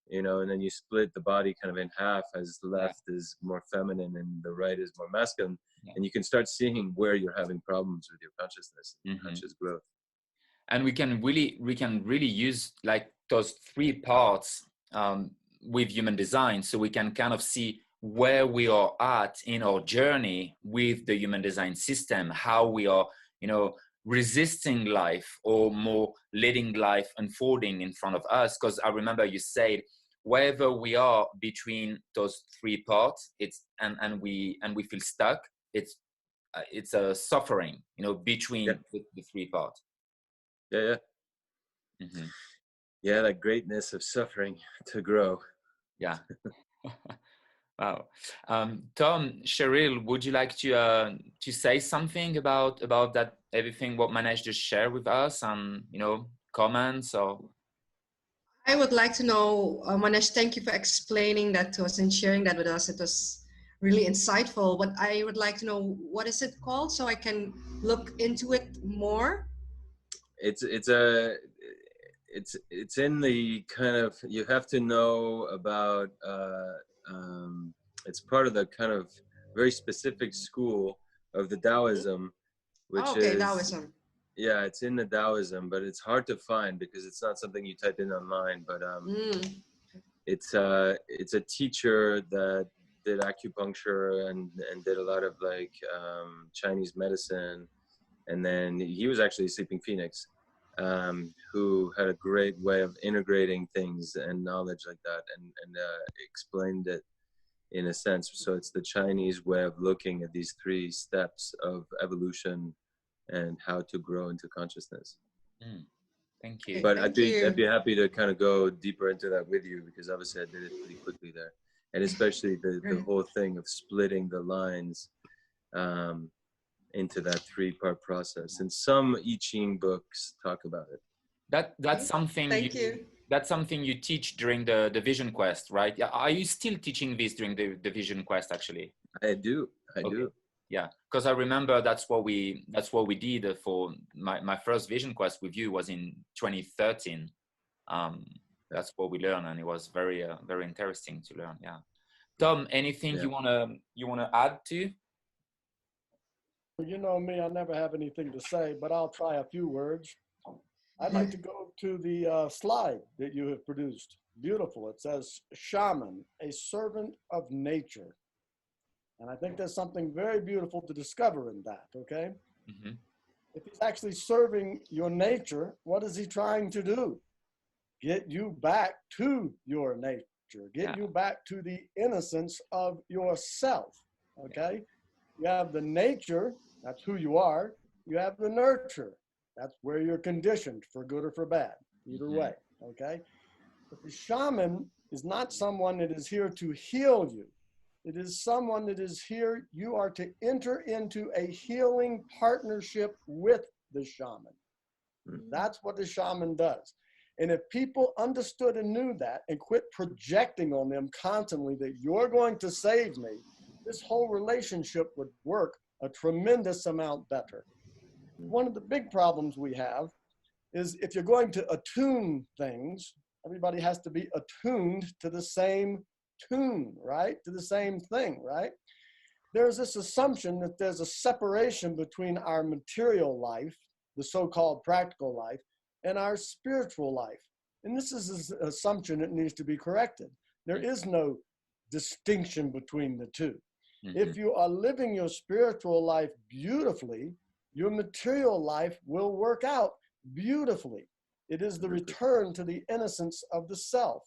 you know, and then you split the body kind of in half, as the left is more feminine and the right is more masculine. And you can start seeing where you're having problems with your consciousness and conscious growth. And we can really use like those 3 parts with human design, so we can kind of see where we are at in our journey with the human design system, how we are, you know, resisting life or more letting life unfolding in front of us. Because I remember you said wherever we are between those 3 parts, it's and we feel stuck, it's a suffering, you know, between the 3 parts. Yeah, that greatness of suffering to grow. Yeah. Wow. Tom, Cheryl, would you like to say something about that, everything what Manex just shared with us, and, you know, comments or? I would like to know, Manex, thank you for explaining that to us and sharing that with us. It was really insightful. But I would like to know, what is it called, so I can look into it more? It's in the kind of, you have to know about, it's part of the kind of very specific school of the Taoism, which is Taoism. Yeah, it's in the Taoism, but it's hard to find because it's not something you type in online. But it's a teacher that did acupuncture and did a lot of like Chinese medicine, and then he was actually a sleeping phoenix, who had a great way of integrating things and knowledge like that, and explained it in a sense. So it's the Chinese way of looking at these 3 steps of evolution and how to grow into consciousness. Thank you. But Thank I'd be you. happy to kind of go deeper into that with you, because obviously I did it pretty quickly there, and especially the whole thing of splitting the lines into that 3-part process. And some I Ching books talk about it. That's something Thank you. That's something you teach during the Vision Quest, right? Yeah. Are you still teaching this during the Vision Quest, actually? I do. Yeah, because I remember that's what we did for my first Vision Quest with you was in 2013. That's what we learned, and it was very very interesting to learn. Yeah. Tom, anything you wanna add to? You know me, I never have anything to say, but I'll try a few words. I'd like to go to the slide that you have produced. Beautiful. It says, Shaman, a servant of nature. And I think there's something very beautiful to discover in that, okay? Mm-hmm. If he's actually serving your nature, what is he trying to do? Get you back to your nature. Get you back to the innocence of yourself, okay? You have the nature, that's who you are. You have the nurture, that's where you're conditioned for good or for bad, either way, okay? But the shaman is not someone that is here to heal you. It is someone that is here, you are to enter into a healing partnership with the shaman. That's what the shaman does. And if people understood and knew that and quit projecting on them constantly that you're going to save me, this whole relationship would work a tremendous amount better. One of the big problems we have is if you're going to attune things, everybody has to be attuned to the same tune, right? To the same thing, right? There's this assumption that there's a separation between our material life, the so-called practical life, and our spiritual life. And this is an assumption that needs to be corrected. There is no distinction between the two. If you are living your spiritual life beautifully, your material life will work out beautifully. It is the return to the innocence of the self.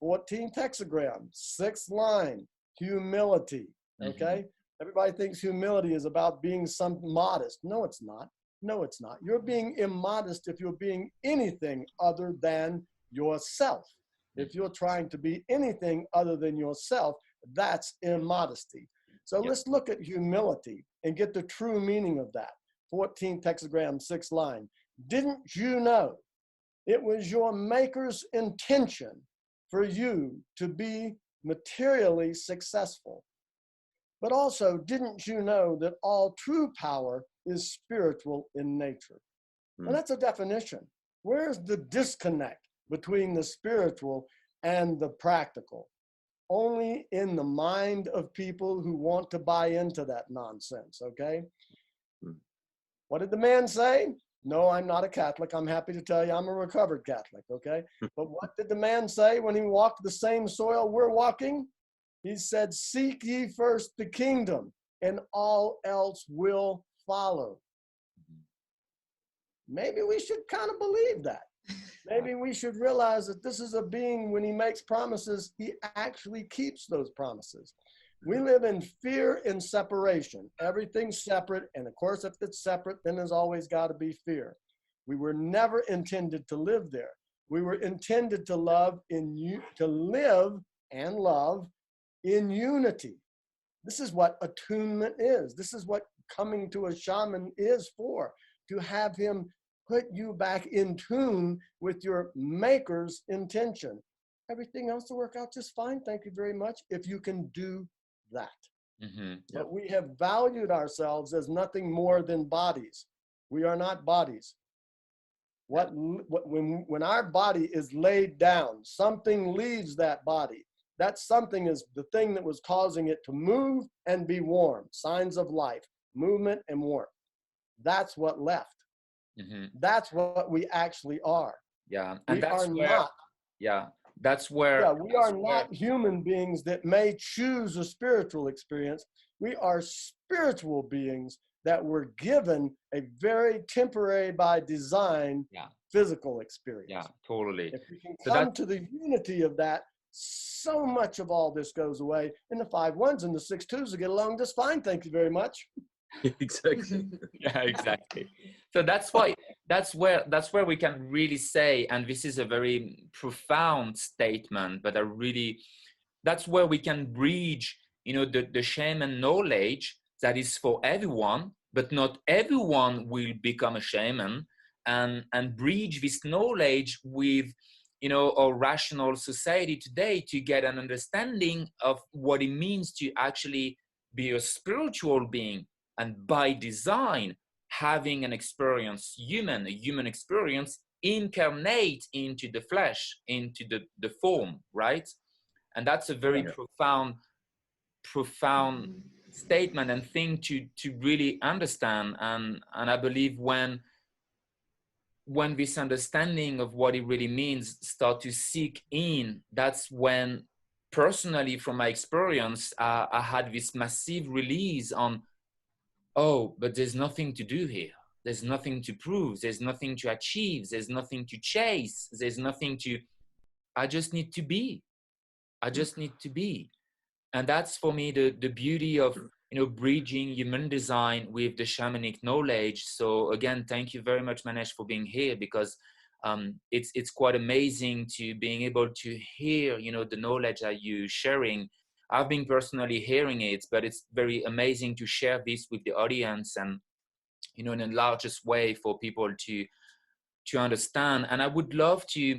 14th hexagram, 6th line, humility, okay? Everybody thinks humility is about being modest. No, it's not. No, it's not. You're being immodest if you're being anything other than yourself. If you're trying to be anything other than yourself, that's immodesty. So let's look at humility and get the true meaning of that. 14th hexagram, 6th line. Didn't you know it was your maker's intention for you to be materially successful? But also, didn't you know that all true power is spiritual in nature? And that's a definition. Where's the disconnect between the spiritual and the practical? Only in the mind of people who want to buy into that nonsense, okay? What did the man say? No, I'm not a Catholic. I'm happy to tell you I'm a recovered Catholic, okay? But what did the man say when he walked the same soil we're walking? He said, seek ye first the kingdom, and all else will follow. Maybe we should kind of believe that. Maybe we should realize that this is a being, when he makes promises, he actually keeps those promises. We live in fear and separation. Everything's separate. And of course, if it's separate, then there's always got to be fear. We were never intended to live there. We were intended to live and love in unity. This is what attunement is. This is what coming to a shaman is for, to have him put you back in tune with your maker's intention. Everything else will work out just fine. Thank you very much. If you can do that. But we have valued ourselves as nothing more than bodies. We are not bodies. When our body is laid down, something leaves that body. That something is the thing that was causing it to move and be warm. Signs of life, movement and warmth. That's what left. That's what we actually are. Yeah, and We that's are where, not. yeah, that's where, Yeah, we are not human beings that may choose a spiritual experience. We are spiritual beings that were given a very temporary by design physical experience. Yeah, totally. If we can So come to the unity of that, so much of all this goes away, and the 5-1s and the 6-2s will get along just fine. Thank you very much. Exactly. Yeah, exactly. So that's why, that's where we can really say, and this is a very profound statement, but that's where we can bridge, you know, the shaman knowledge that is for everyone, but not everyone will become a shaman, and bridge this knowledge with, you know, our rational society today to get an understanding of what it means to actually be a spiritual being, and by design having an experience, a human experience, incarnate into the flesh, into the form, right? And that's a very profound statement and thing to really understand. And I believe when this understanding of what it really means start to seek in, that's when, personally from my experience, I had this massive release on, oh, but there's nothing to do here. There's nothing to prove. There's nothing to achieve. There's nothing to chase. There's nothing to, I just need to be. I just need to be. And that's for me the beauty of, you know, bridging human design with the shamanic knowledge. So again, thank you very much, Manex, for being here, because it's quite amazing to being able to hear, you know, the knowledge that you're sharing. I've been personally hearing it, but it's very amazing to share this with the audience, and, you know, in the largest way for people to understand. And I would love to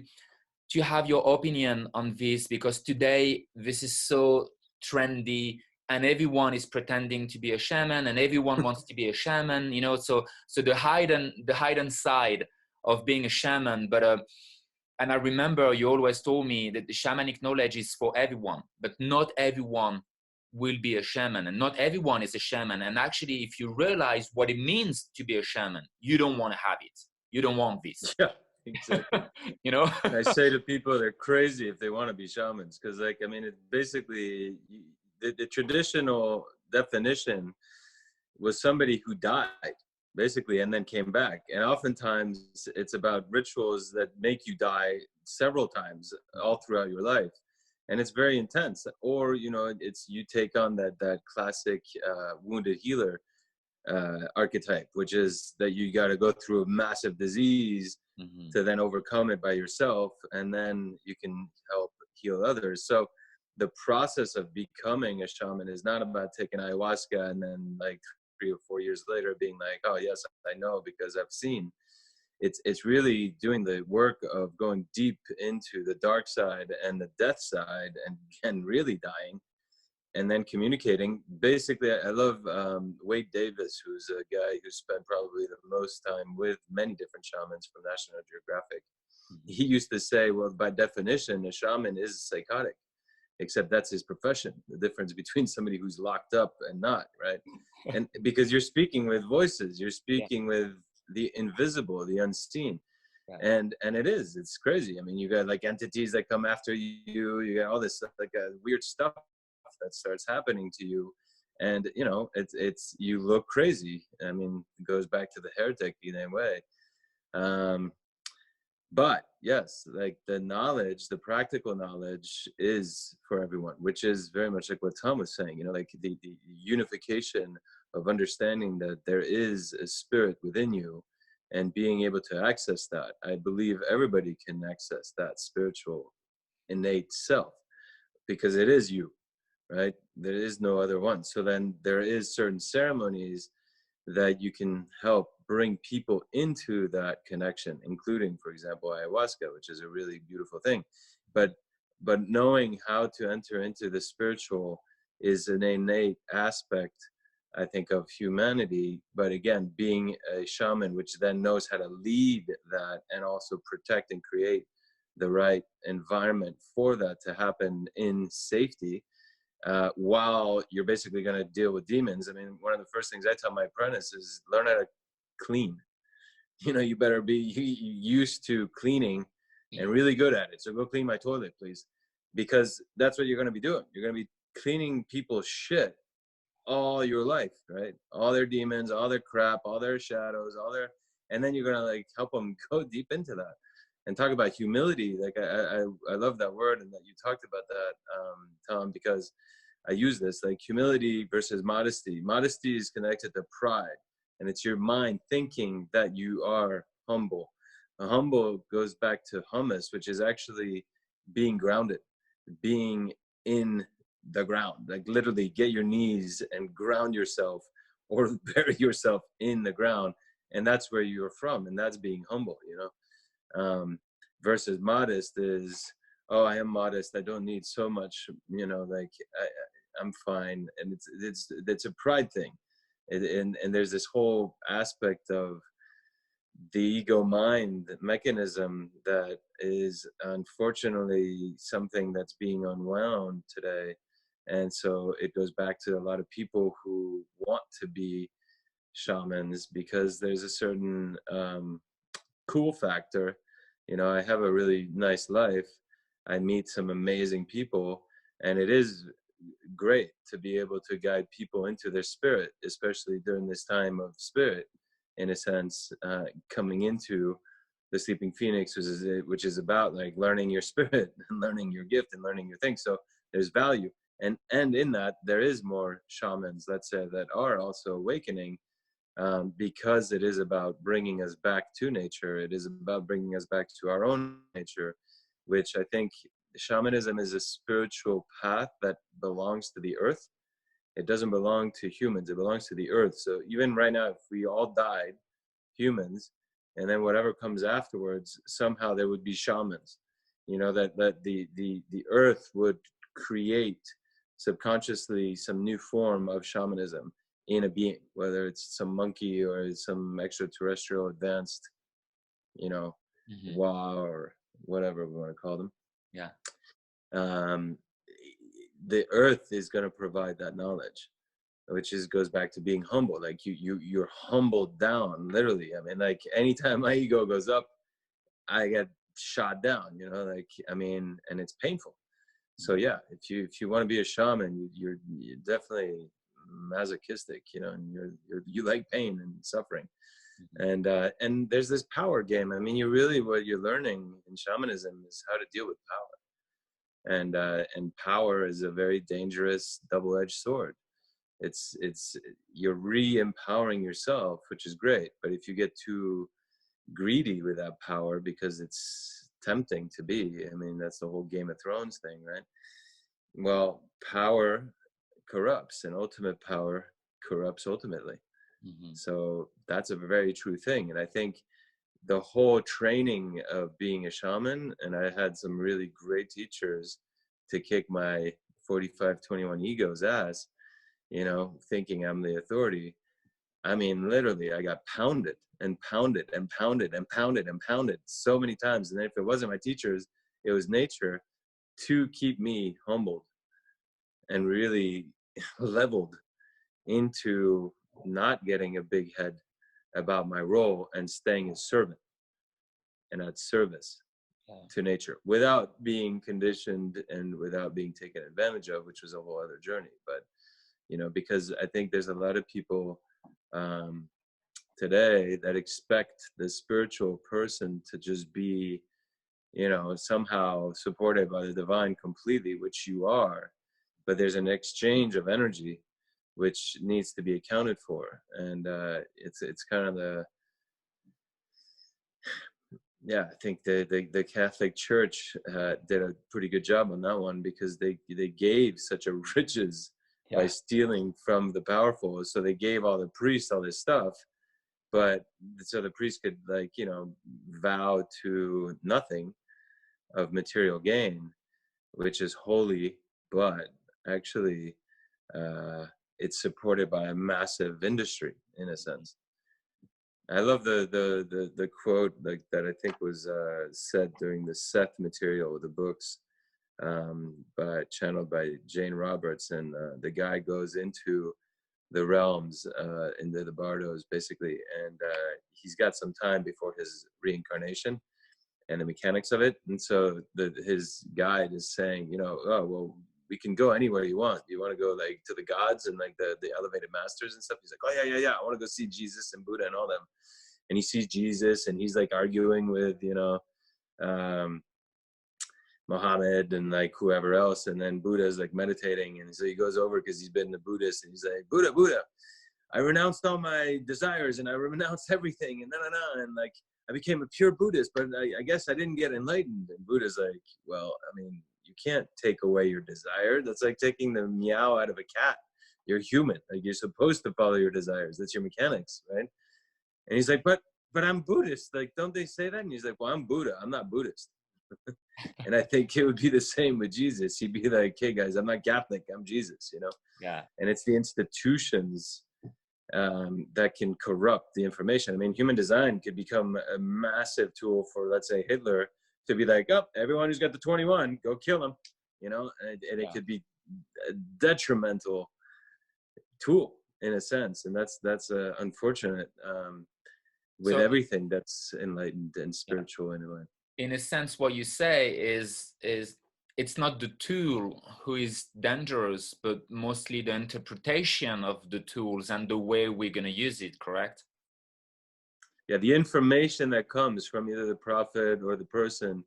have your opinion on this, because today this is so trendy and everyone is pretending to be a shaman and everyone wants to be a shaman, you know, so the hidden side of being a shaman. But and I remember you always told me that the shamanic knowledge is for everyone, but not everyone will be a shaman, and not everyone is a shaman. And actually, if you realize what it means to be a shaman, you don't want to have it. You don't want this. Yeah, exactly. You know, I say to people, they're crazy if they want to be shamans, because, like, I mean, it basically, the traditional definition was somebody who died, basically, and then came back. And oftentimes it's about rituals that make you die several times all throughout your life. And it's very intense. Or, you know, it's, you take on that classic wounded healer archetype, which is that you got to go through a massive disease to then overcome it by yourself, and then you can help heal others. So the process of becoming a shaman is not about taking ayahuasca and then, like, 3 or 4 years later being like, oh yes, I know because I've seen. It's really doing the work of going deep into the dark side and the death side, and really dying, and then communicating. Basically, I love Wade Davis, who's a guy who spent probably the most time with many different shamans from National Geographic. He used to say, well, by definition, a shaman is psychotic, except that's his profession. The difference between somebody who's locked up and not, right? And because you're speaking with voices, you're speaking with the invisible, the unseen. And it's crazy. I mean, you got like entities that come after you, you got all this like weird stuff that starts happening to you, and you know, it's you look crazy. I mean, it goes back to the heretic in a way. But yes, like the knowledge, the practical knowledge is for everyone, which is very much like what Tom was saying, you know, like the unification of understanding that there is a spirit within you and being able to access that. I believe everybody can access that spiritual innate self, because it is you, right? There is no other one. So then there is certain ceremonies that you can help bring people into that connection, including, for example, ayahuasca, which is a really beautiful thing. But knowing how to enter into the spiritual is an innate aspect, I think, of humanity. But again, being a shaman, which then knows how to lead that and also protect and create the right environment for that to happen in safety, while you're basically going to deal with demons. I mean, one of the first things I tell my apprentice is learn how to clean. you better be used to cleaning and really good at it. So go clean my toilet, please. Because that's what you're going to be doing. You're going to be cleaning people's shit all your life, right? All their demons, all their crap, all their shadows, and then you're going to like help them go deep into that. And talk about humility. Like I love that word, and that you talked about that, Tom, because I use this, like humility versus modesty. Modesty is connected to pride, and it's your mind thinking that you are humble. Humble goes back to hummus, which is actually being grounded, being in the ground, like literally get your knees and ground yourself, or bury yourself in the ground. And that's where you're from. And that's being humble, versus modest is, oh, I am modest, I don't need so much, like I'm fine. And it's a pride thing. And there's this whole aspect of the ego mind mechanism that is unfortunately something that's being unwound today. And so it goes back to a lot of people who want to be shamans because there's a certain cool factor. I have a really nice life. I meet some amazing people, and it is great to be able to guide people into their spirit, especially during this time of spirit, in a sense, coming into the Sleeping Phoenix, which is about like learning your spirit and learning your gift and learning your thing. So there's value. And in that, there is more shamans, let's say, that are also awakening, because it is about bringing us back to nature. It is about bringing us back to our own nature, which I think shamanism is a spiritual path that belongs to the earth. It doesn't belong to humans. It belongs to the earth. So even right now, if we all died, humans, and then whatever comes afterwards, somehow there would be shamans, that the earth would create subconsciously some new form of shamanism in a being, whether it's some monkey or some extraterrestrial advanced, Wa, or whatever we want to call them. Yeah. The earth is going to provide that knowledge, which goes back to being humble. Like you're humbled down, literally. I mean, like anytime my ego goes up, I get shot down, and it's painful. So yeah, if you want to be a shaman, you're definitely masochistic, and you like pain and suffering. And there's this power game. I mean, what you're learning in shamanism is how to deal with power. And power is a very dangerous double-edged sword. It's you're re-empowering yourself, which is great. But if you get too greedy with that power because it's tempting to be, I mean, that's the whole Game of Thrones thing, right? Well, power corrupts, and ultimate power corrupts ultimately. So that's a very true thing. And I think the whole training of being a shaman, and I had some really great teachers to kick my 4521 ego's ass, thinking I'm the authority. I mean, literally, I got pounded and pounded and pounded and pounded and pounded so many times. And then if it wasn't my teachers, it was nature to keep me humbled and really leveled into not getting a big head about my role and staying a servant and at service to nature without being conditioned and without being taken advantage of, which was a whole other journey. But, because I think there's a lot of people today that expect the spiritual person to just be, somehow supported by the divine completely, which you are, but there's an exchange of energy which needs to be accounted for. And it's kind of I think the Catholic Church did a pretty good job on that one, because they gave such a riches by stealing from the powerful. So they gave all the priests all this stuff, but so the priest could vow to nothing of material gain, which is holy, but actually it's supported by a massive industry in a sense. I love the quote that I think was said during the Seth material of the books, channeled by Jane Roberts, and the guy goes into the realms, into the bardos, basically. And he's got some time before his reincarnation and the mechanics of it. And so his guide is saying, you know, oh, well, we can go anywhere you want. You want to go like to the gods and like the elevated masters and stuff? He's like, oh yeah. I want to go see Jesus and Buddha and all them. And he sees Jesus and he's like arguing with, you know, Muhammad and like whoever else. And then Buddha is like meditating. And so he goes over because he's been a Buddhist and he's like, Buddha, I renounced all my desires and I renounced everything and and like I became a pure Buddhist, but I guess I didn't get enlightened. And Buddha's like, well, I mean, you can't take away your desire. That's like taking the meow out of a cat. You're human. Like you're supposed to follow your desires. That's your mechanics, right? And he's like, but I'm Buddhist. Like, don't they say that? And he's like, well, I'm Buddha. I'm not Buddhist. And I think it would be the same with Jesus. He'd be like, hey guys, I'm not Catholic. I'm Jesus, you know? Yeah. And it's the institutions that can corrupt the information. I mean, human design could become a massive tool for, let's say, Hitler to be like, oh, everyone who's got the 21, go kill him, you know? And it could be a detrimental tool in a sense. And that's unfortunate with everything that's enlightened and spiritual in a way. In a sense, what you say is it's not the tool who is dangerous, but mostly the interpretation of the tools and the way we're going to use it, correct? Yeah, the information that comes from either the prophet or the person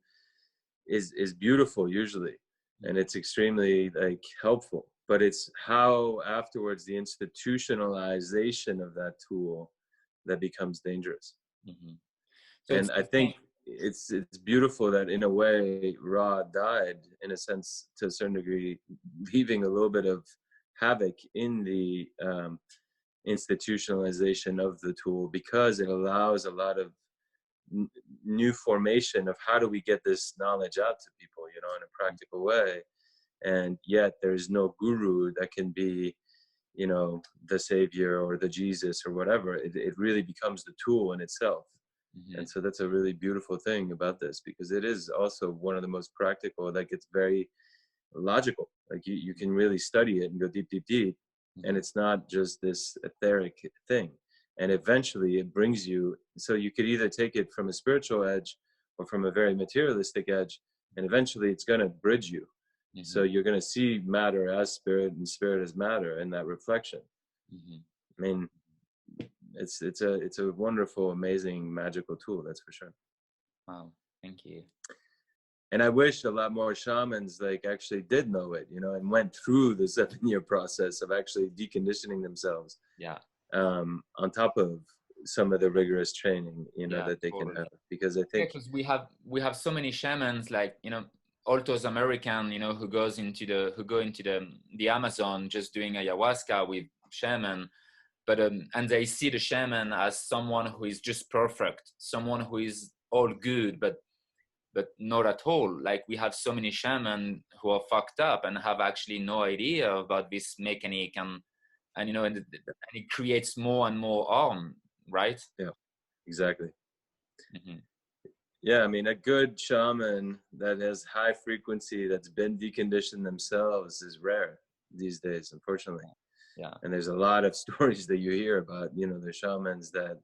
is beautiful usually, and it's extremely like helpful. But it's how afterwards the institutionalization of that tool that becomes dangerous. Mm-hmm. So and I think it's beautiful that in a way Ra died in a sense to a certain degree, leaving a little bit of havoc in the institutionalization of the tool, because it allows a lot of new formation of how do we get this knowledge out to people, you know, in a practical way. And yet there's no guru that can be, you know, the savior or the Jesus or whatever. It really becomes the tool in itself. Mm-hmm. And so that's a really beautiful thing about this, because it is also one of the most practical, like it's very logical. Like you can really study it and go deep. Mm-hmm. And it's not just this etheric thing. And eventually it brings you, so you could either take it from a spiritual edge or from a very materialistic edge, and eventually it's going to bridge you. Mm-hmm. So you're going to see matter as spirit and spirit as matter in that reflection. Mm-hmm. I mean, it's a wonderful, amazing, magical tool, that's for sure. Wow, thank you. And I wish a lot more shamans like actually did know it, you know, and went through the 7-year process of actually deconditioning themselves. Yeah. On top of some of the rigorous training, you know, that they can have, because I think because we have so many shamans, like, you know, Altos American, you know, who go into the Amazon just doing ayahuasca with shaman, but and they see the shaman as someone who is just perfect, someone who is all good, but not at all. Like we have so many shaman who are fucked up and have actually no idea about this mechanic, and you know, and it creates more and more harm, right? Yeah, exactly. Mm-hmm. Yeah, I mean, a good shaman that has high frequency, that's been deconditioned themselves, is rare these days, unfortunately. Yeah. And there's a lot of stories that you hear about, you know, the shamans that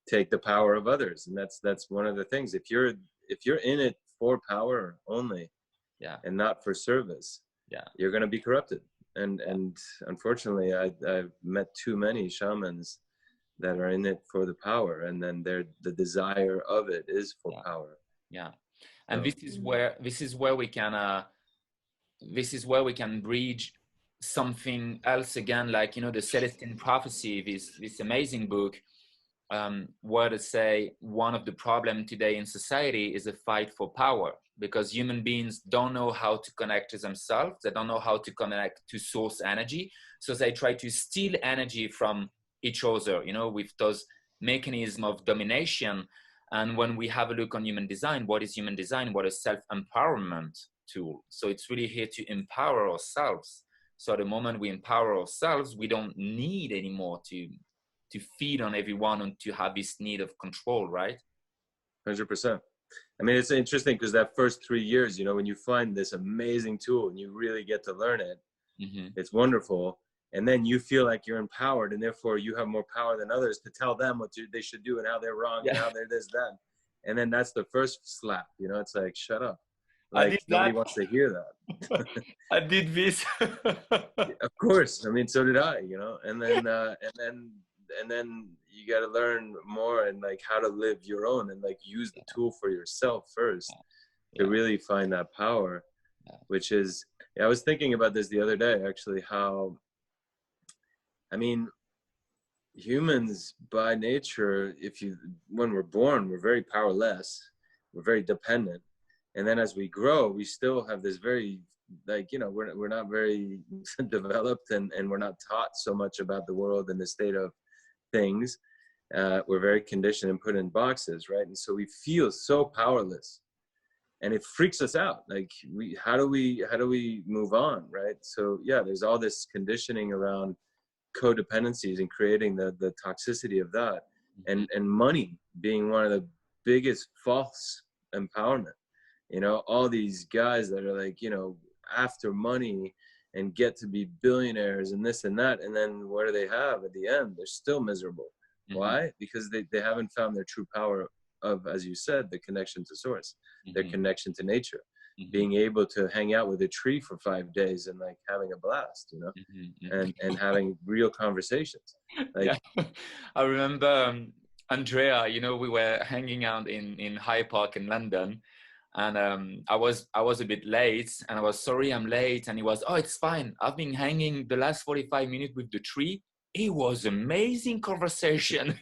take the power of others, and that's one of the things. If you're in it for power only, yeah, and not for service, yeah, you're going to be corrupted. And unfortunately, I've met too many shamans that are in it for the power, and then the desire of it is for power. Yeah, and so, this is where we can bridge something else again, like, you know, the Celestine Prophecy, this amazing book, where they say one of the problems today in society is a fight for power, because human beings don't know how to connect to themselves. They don't know how to connect to source energy. So they try to steal energy from each other, you know, with those mechanisms of domination. And when we have a look on human design, what is human design? What is self-empowerment tool? So it's really here to empower ourselves. So the moment we empower ourselves, we don't need anymore to feed on everyone and to have this need of control, right? 100%. I mean, it's interesting because that first 3 years, you know, when you find this amazing tool and you really get to learn it, mm-hmm. It's wonderful. and then you feel like you're empowered, and therefore you have more power than others to tell them what they should do and how they're wrong and how they're this, that. And then that's the first slap, you know, it's like, shut up. Like nobody wants to hear that. I did this. Of course. I mean, so did I, you know, and then you got to learn more and like how to live your own and like use the tool for yourself first to really find that power, which is, I was thinking about this the other day, actually, how, I mean, humans by nature, when we're born, we're very powerless, we're very dependent. And then as we grow, we still have this very, like, you know, we're not very developed and we're not taught so much about the world and the state of things. We're very conditioned and put in boxes, right? And so we feel so powerless and it freaks us out. Like how do we move on, right? So yeah, there's all this conditioning around codependencies and creating the toxicity of that, and money being one of the biggest false empowerment. You know, all these guys that are like, you know, after money and get to be billionaires and this and that, and then what do they have at the end? They're still miserable. Why? Because they haven't found their true power of, as you said, the connection to source, their connection to nature, being able to hang out with a tree for 5 days and like having a blast, you know, and having real conversations. Like, I remember Andrea, you know, we were hanging out in Hyde Park in London, and I was a bit late, and I was sorry I'm late, and he was, oh, it's fine, I've been hanging the last 45 minutes with the tree. It was amazing conversation.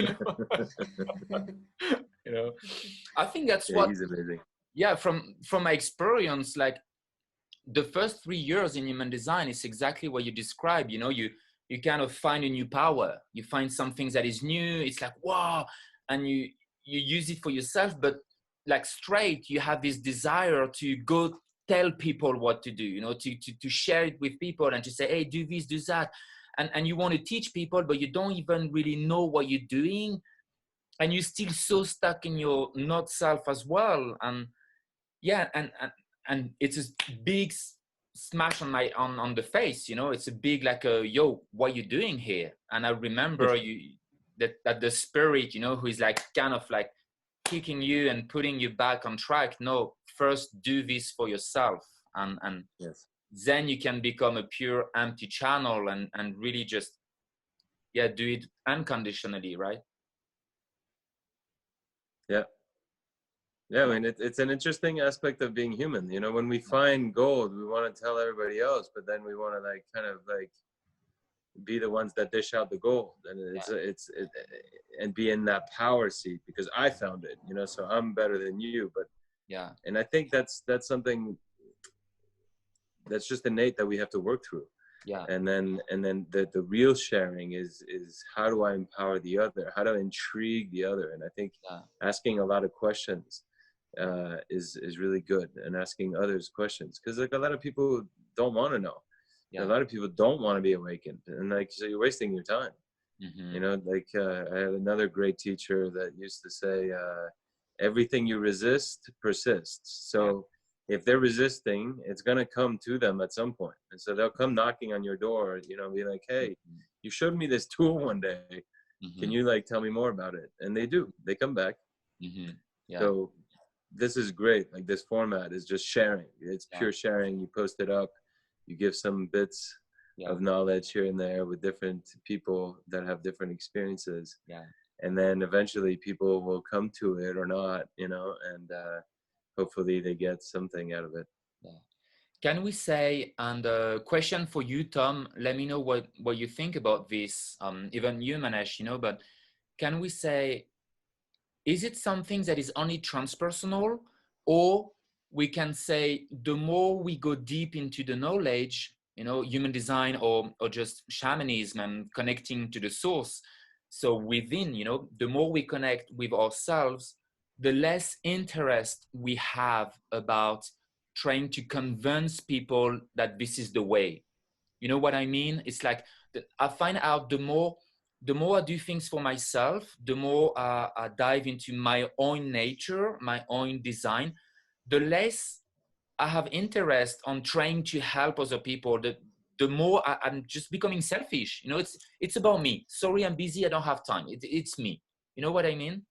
You know, I think that's what, he's amazing. Yeah, from my experience, like the first 3 years in human design is exactly what you describe. You know, you kind of find a new power, you find something that is new, it's like wow, and you use it for yourself, but like straight you have this desire to go tell people what to do, you know, to share it with people and to say, hey, do this, do that, and you want to teach people, but you don't even really know what you're doing, and you're still so stuck in your not self as well. And yeah, and it's a big smash on the face, you know, it's a big like a, yo, what you doing here? And I remember that the spirit, you know, who is like kind of like kicking you and putting you back on track. No, first do this for yourself, and then you can become a pure empty channel and really just do it unconditionally, right? Yeah, I mean, it's an interesting aspect of being human. You know, when we find gold, we want to tell everybody else, but then we want to like kind of like be the ones that dish out the gold, and it's and be in that power seat because I found it. You know, so I'm better than you. But and I think that's something that's just innate that we have to work through. And then the real sharing is how do I empower the other? How do I intrigue the other? And I think asking a lot of questions is really good, and asking others questions, because like a lot of people don't want to know. A lot of people don't want to be awakened, and like, so you're wasting your time. You know, like I had another great teacher that used to say, everything you resist persists. So if they're resisting, it's going to come to them at some point. And so they'll come knocking on your door, you know, be like, hey, you showed me this tool one day. Can you like tell me more about it? And they do. They come back. So this is great. Like this format is just sharing. It's pure sharing. You post it up. You give some bits of knowledge here and there with different people that have different experiences. And then eventually people will come to it or not, you know, and hopefully they get something out of it. Can we say, and a question for you, Tom, let me know what you think about this, even you, Manex, you know, but can we say, is it something that is only transpersonal, or we can say the more we go deep into the knowledge, you know, human design or just shamanism and connecting to the source, so within, you know, the more we connect with ourselves, the less interest we have about trying to convince people that this is the way. You know what I mean? It's like I find out the more I do things for myself, the more I dive into my own nature, my own design, the less I have interest on trying to help other people. The the more I'm just becoming selfish. You know, it's about me. Sorry, I'm busy. I don't have time. It's me. You know what I mean?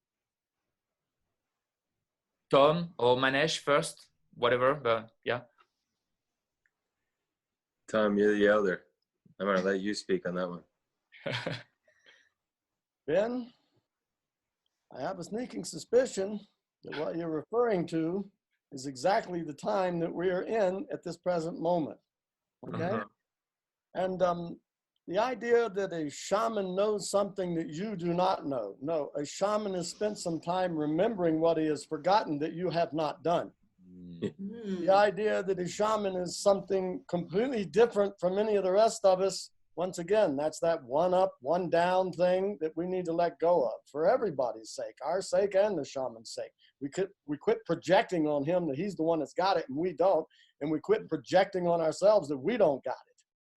Tom or Manesh first, whatever, but yeah. Tom, you're the elder. I'm going to let you speak on that one. Ben, I have a sneaking suspicion that what you're referring to is exactly the time that we're in at this present moment. Okay? And the idea that a shaman knows something that you do not know. No, a shaman has spent some time remembering what he has forgotten that you have not done. The idea that a shaman is something completely different from any of the rest of us, once again, that's that one up, one down thing that we need to let go of for everybody's sake, our sake and the shaman's sake. We quit projecting on him that he's the one that's got it and we don't, and we quit projecting on ourselves that we don't got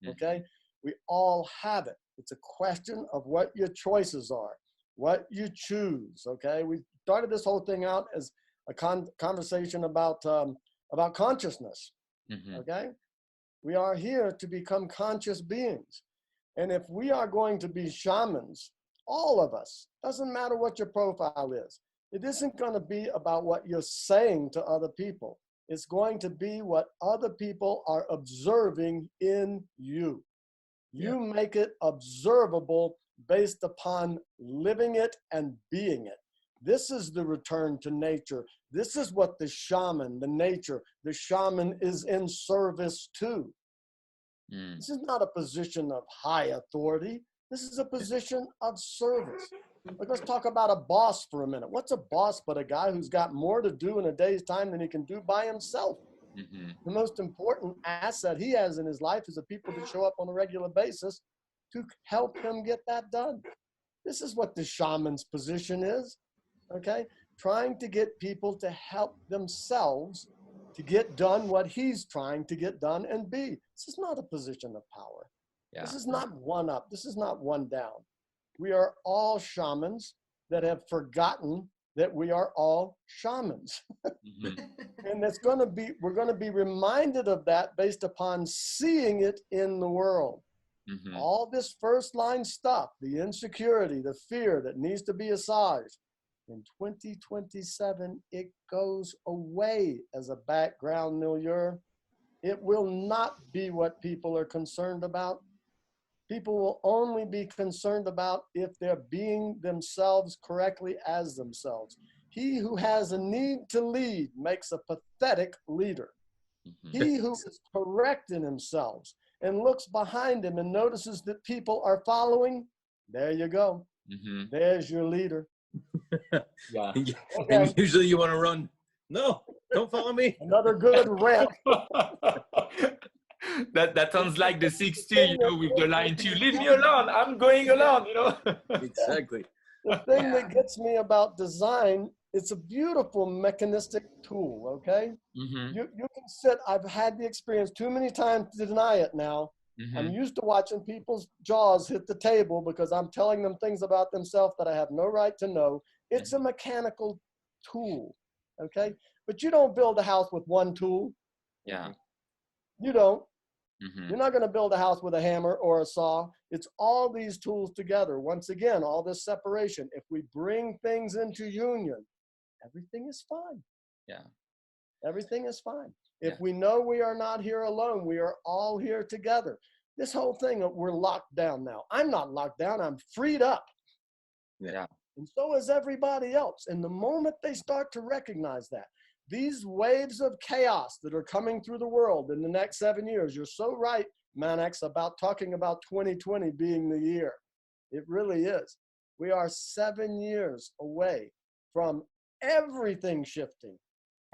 it, okay? We all have it. It's a question of what your choices are, what you choose, okay? We started this whole thing out as a conversation about consciousness, okay? We are here to become conscious beings. And if we are going to be shamans, all of us, doesn't matter what your profile is, it isn't going to be about what you're saying to other people. It's going to be what other people are observing in you. You make it observable based upon living it and being it. This is the return to nature. This is what the shaman, the shaman is in service to. This is not a position of high authority. This is a position of service. But let's talk about a boss for a minute. What's a boss but a guy who's got more to do in a day's time than he can do by himself? The most important asset he has in his life is the people that show up on a regular basis to help him get that done. This is what the shaman's position is, okay? Trying to get people to help themselves to get done what he's trying to get done and be. This is not a position of power. This is not one up. This is not one down. We are all shamans that have forgotten that we are all shamans. And we're going to be reminded of that based upon seeing it in the world. All this first line stuff, the insecurity, the fear that needs to be assuaged. In 2027, it goes away as a background milieu. It will not be what people are concerned about. People will only be concerned about if they're being themselves correctly as themselves. He who has a need to lead makes a pathetic leader. He who is correct in himself and looks behind him and notices that people are following, there you go. There's your leader. Okay. And usually you want to run. No, don't follow me. Another good rant. That sounds like the 6-2, you know, with the line 2, leave me alone, I'm going alone, you know. Exactly. The thing that gets me about design, it's a beautiful mechanistic tool, okay? You can sit, I've had the experience too many times to deny it now. I'm used to watching people's jaws hit the table because I'm telling them things about themselves that I have no right to know. It's a mechanical tool, okay? But you don't build a house with one tool. You don't. You're not going to build a house with a hammer or a saw. It's all these tools together. Once again, all this separation. If we bring things into union, everything is fine. Everything is fine. If we know we are not here alone, we are all here together. This whole thing, we're locked down now. I'm not locked down. I'm freed up. And so is everybody else. And the moment they start to recognize that, these waves of chaos that are coming through the world in the next 7 years, you're so right, Manex, about talking about 2020 being the year. It really is. We are 7 years away from everything shifting.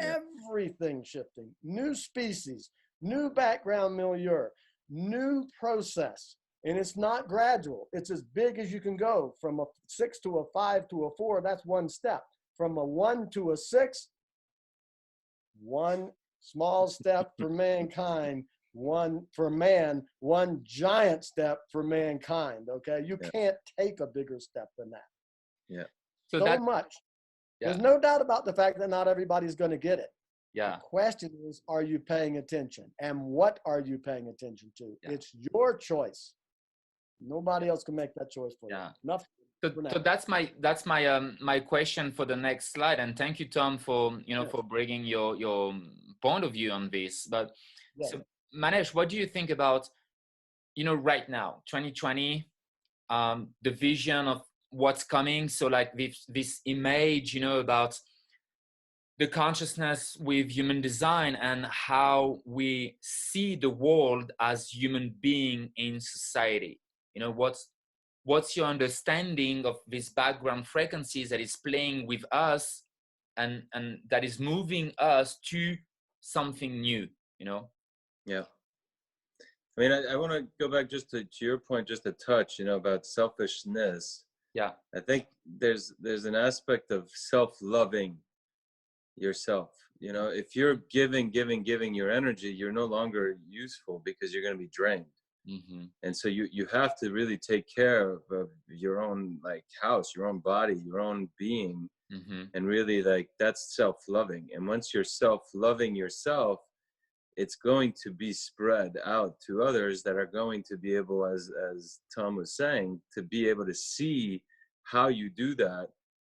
Everything shifting. New species, new background milieu, new process. And it's not gradual. It's as big as you can go. From a 6 to a 5 to a 4, that's one step. From a 1 to a 6, one small step for mankind, one for man, one giant step for mankind, okay? You can't take a bigger step than that. So much. There's no doubt about the fact that not everybody's going to get it. Yeah. The question is, are you paying attention? And what are you paying attention to? Yeah. It's your choice. Nobody else can make that choice for Yeah. you. Enough. So that's my question for the next slide. And thank you, Tom, for for bringing your point of view on this. But so Manex, what do you think about right now, 2020, the vision of what's coming? So like this image, about the consciousness with human design and how we see the world as human being in society. What's your understanding of this background frequencies that is playing with us and that is moving us to something new? Yeah. I mean, I want to go back just to your point, just a touch, about selfishness. Yeah. I think there's an aspect of self-loving yourself. If you're giving your energy, you're no longer useful because you're going to be drained. Mm-hmm. And so you have to really take care of your own house, your own body, your own being. Mm-hmm. And really that's self-loving. And once you're self-loving yourself, it's going to be spread out to others that are going to be able, as Tom was saying, to be able to see how you do that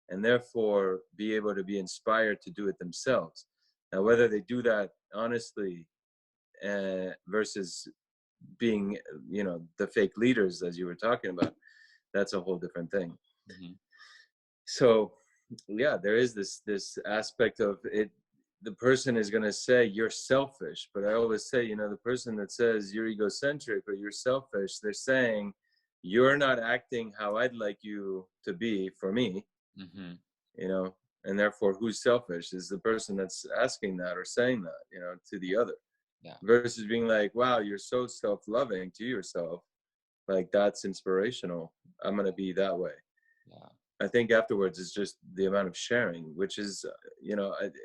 and therefore be able to be inspired to do it themselves. Now, whether they do that honestly versus being, the fake leaders, as you were talking about, that's a whole different thing. Mm-hmm. So, yeah, there is this aspect of it. The person is going to say you're selfish, but I always say, the person that says you're egocentric or you're selfish, they're saying you're not acting how I'd like you to be for me. Mm-hmm. And therefore who's selfish is the person that's asking that or saying that, to the other. Yeah. Versus being like, wow, you're so self-loving to yourself. That's inspirational. I'm going to be that way. Yeah. I think afterwards is just the amount of sharing, which is,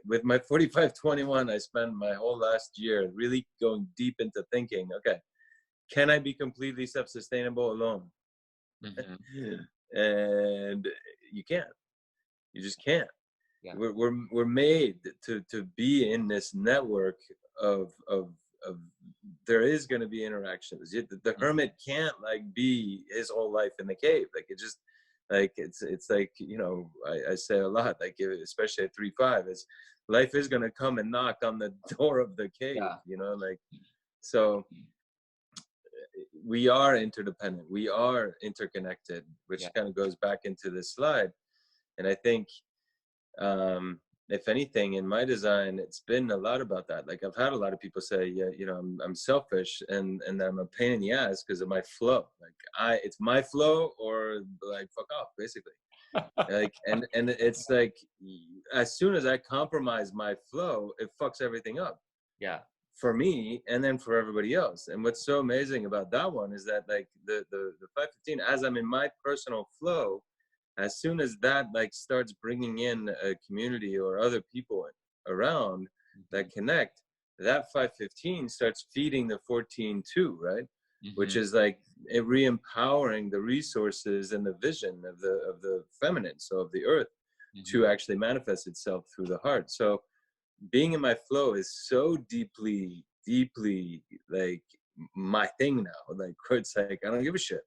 with my 45-21, I spent my whole last year really going deep into thinking, okay, can I be completely self-sustainable alone? Mm-hmm. And you can't. You just can't. Yeah. We're made to be in this network of there is going to be interactions. The hermit can't be his whole life in the cave. It just it's like, I say a lot, especially at 3-5, is life is going to come and knock on the door of the cave. Yeah. So we are interdependent, we are interconnected, which kind of goes back into this slide. And I think if anything, in my design, it's been a lot about that. I've had a lot of people say, yeah, I'm selfish and I'm a pain in the ass because of my flow. It's my flow or fuck off, basically. And it's as soon as I compromise my flow, it fucks everything up. Yeah. For me and then for everybody else. And what's so amazing about that one is that the 515, as I'm in my personal flow, as soon as that starts bringing in a community or other people around that connect, that 515 starts feeding the 14 too, right? Mm-hmm. Which is it re-empowering the resources and the vision of the feminine, so of the earth, to actually manifest itself through the heart. So being in my flow is so deeply my thing now. It's I don't give a shit.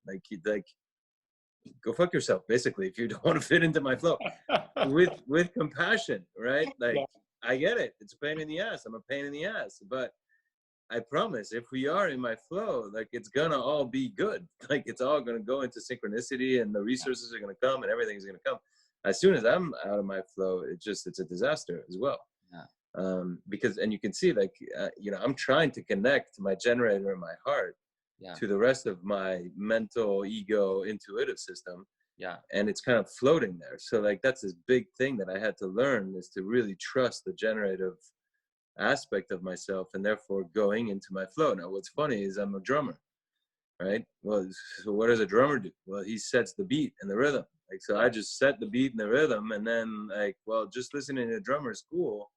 Go fuck yourself, basically, if you don't want to fit into my flow. with compassion, right? I get it. It's a pain in the ass. I'm a pain in the ass. But I promise, if we are in my flow, it's gonna all be good. It's all gonna go into synchronicity and the resources are gonna come and everything's gonna come. As soon as I'm out of my flow, it's a disaster as well. Yeah. Because, and you can see I'm trying to connect my generator in my heart to the rest of my mental, ego, intuitive system. Yeah. And it's kind of floating there. So that's this big thing that I had to learn, is to really trust the generative aspect of myself and therefore going into my flow. Now, what's funny is I'm a drummer, right? Well, so what does a drummer do? Well, he sets the beat and the rhythm. So I just set the beat and the rhythm, and then just listening to the drummer is cool.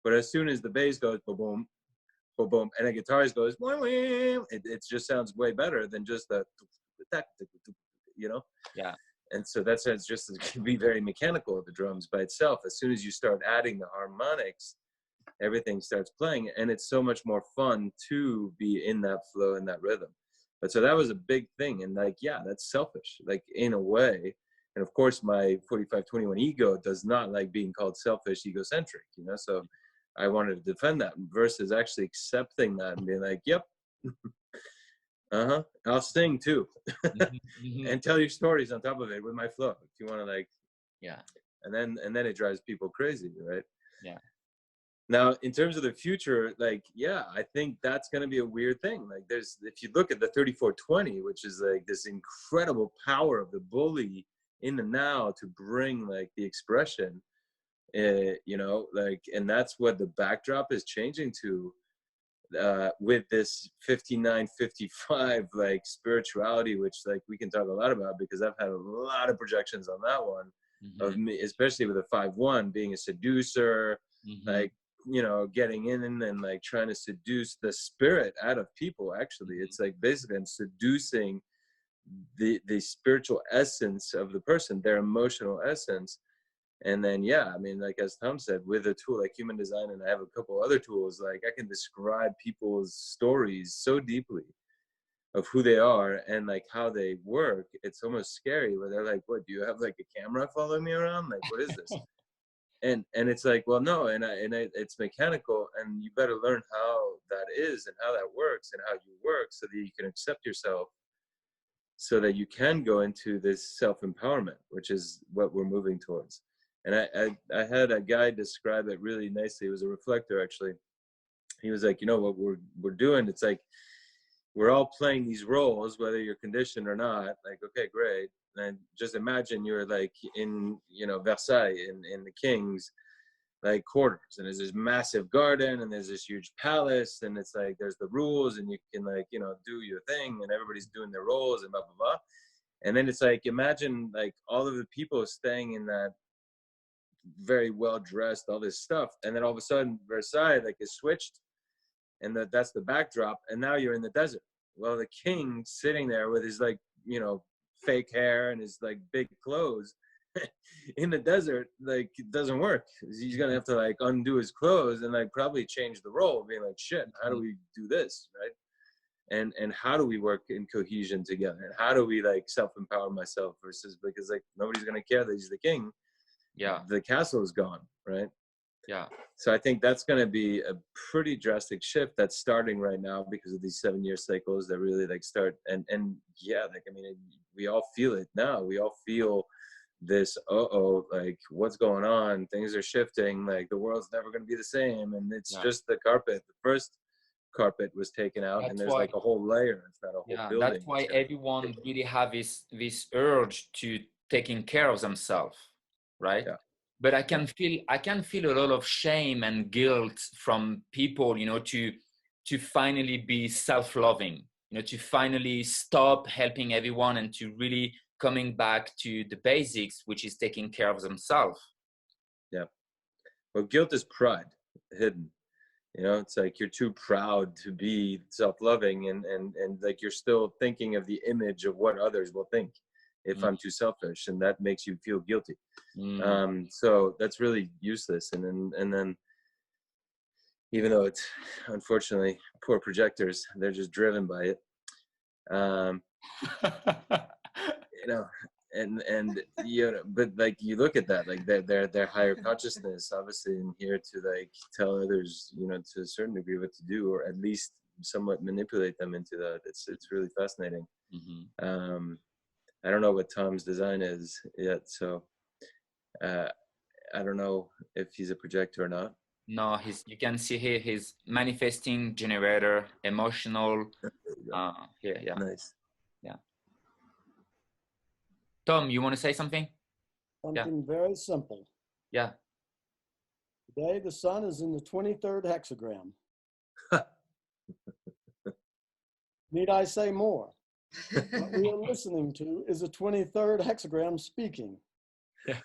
But as soon as the bass goes boom, boom, boom, boom, and the guitarist goes, it just sounds way better than just the, Yeah. And so that's just, it can be very mechanical of the drums by itself. As soon as you start adding the harmonics, everything starts playing, and it's so much more fun to be in that flow and that rhythm. But so that was a big thing. And like, yeah, that's selfish, like in a way. And of course, my 4521 ego does not like being called selfish, egocentric, you know? So I wanted to defend that versus actually accepting that and being like, yep, I'll sing too. And tell your stories on top of it with my flow. If you want to like, yeah. And then it drives people crazy, right? Yeah. Now, in terms of the future, like, yeah, I think that's going to be a weird thing. Like if you look at the 3420, which is like this incredible power of the bully in the now to bring like the expression, you know, like, and that's what the backdrop is changing to with this 5955 like spirituality, which like we can talk a lot about because I've had a lot of projections on that one of me, especially with a 5-1 being a seducer, like, you know, getting in and like trying to seduce the spirit out of people. Actually, it's like basically I'm seducing the spiritual essence of the person, their emotional essence. And then, yeah, I mean, like as Tom said, with a tool like human design, and I have a couple other tools, like I can describe people's stories so deeply of who they are and like how they work. It's almost scary where they're like, what, do you have like a camera following me around? Like, what is this? And it's like, well, no, and it's mechanical, and you better learn how that is and how that works and how you work so that you can accept yourself, so that you can go into this self-empowerment, which is what we're moving towards. And I had a guy describe it really nicely. It was a reflector, actually. He was like, you know what we're doing? It's like we're all playing these roles, whether you're conditioned or not. Like, okay, great. And just imagine you're like in, you know, Versailles in the king's like quarters, and there's this massive garden and there's this huge palace, and it's like there's the rules and you can like, you know, do your thing and everybody's doing their roles and blah blah blah. And then it's like, imagine like all of the people staying in that very well dressed, all this stuff, and then all of a sudden Versailles like is switched, and that's the backdrop, and now you're in the desert. Well, the king sitting there with his like, you know, fake hair and his like big clothes in the desert, like it doesn't work. He's gonna have to like undo his clothes and like probably change the role, being like, shit, how do we do this, right? And how do we work in cohesion together, and how do we like self-empower myself versus, because like nobody's gonna care that he's the king. Yeah, the castle is gone, right? Yeah. So I think that's going to be a pretty drastic shift that's starting right now because of these 7-year cycles that really like start. And yeah, like, I mean, we all feel it now. We all feel this, like what's going on? Things are shifting. Like the world's never going to be the same. And it's just the carpet. The first carpet was taken out, and there's like a whole layer. It's not a whole building. That's why everyone really have this urge to taking care of themselves, right? Yeah. But I can feel a lot of shame and guilt from people, you know, to finally be self-loving, you know, to finally stop helping everyone and to really coming back to the basics, which is taking care of themselves. Yeah. Well, guilt is pride hidden. You know, it's like you're too proud to be self-loving, and like you're still thinking of the image of what others will think if I'm too selfish, and that makes you feel guilty. So that's really useless. And then even though it's unfortunately poor projectors, they're just driven by it. You know, and you know, but like you look at that, like their higher consciousness obviously in here to like tell others, you know, to a certain degree what to do, or at least somewhat manipulate them into that. It's really fascinating. I don't know what Tom's design is yet, so I don't know if he's a projector or not. No, you can see here his manifesting generator, emotional. Here, yeah. Nice. Yeah. Tom, you want to say something? Something very simple. Yeah. Today, the sun is in the 23rd hexagram. Need I say more? What we are listening to is a 23rd hexagram speaking. Yeah.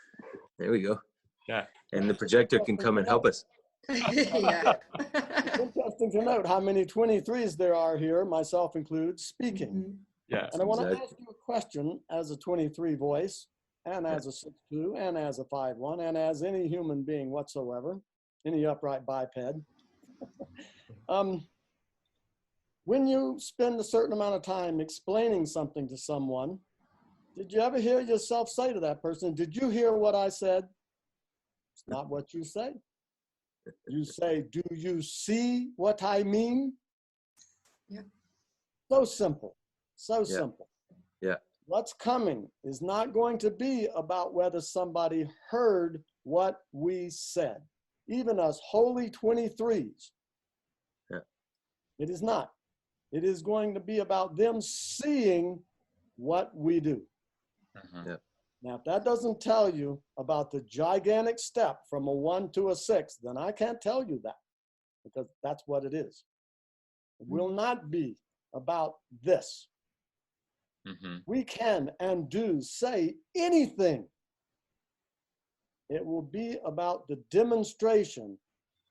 There we go. Yeah. And the projector can come and help us. Yeah. It's interesting to note how many 23s there are here, myself included, speaking. Yeah. And I want to ask you a question as a 23 voice, and as a 6-2, and as a 5-1, and as any human being whatsoever. any upright biped. When you spend a certain amount of time explaining something to someone, did you ever hear yourself say to that person, did you hear what I said? It's not what you say. You say, do you see what I mean? Yeah. So simple, so Yeah. simple. Yeah. What's coming is not going to be about whether somebody heard what we said. Even us holy 23s. Yeah. It is not. It is going to be about them seeing what we do. Yeah. Now, if that doesn't tell you about the gigantic step from a 1 to a 6, then I can't tell you that, because that's what it is. It will not be about this. We can and do say anything. It will be about the demonstration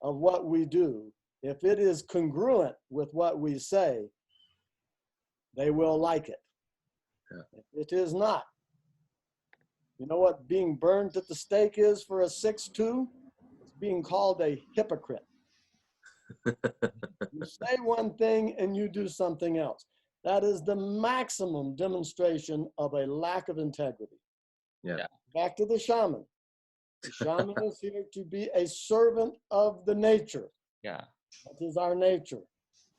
of what we do. If it is congruent with what we say, they will like it. Yeah. If it is not, you know what being burned at the stake is for a 6'2"? It's being called a hypocrite. You say one thing and you do something else. That is the maximum demonstration of a lack of integrity. Yeah. Back to the shaman. The shaman is here to be a servant of the nature. Yeah. That is our nature,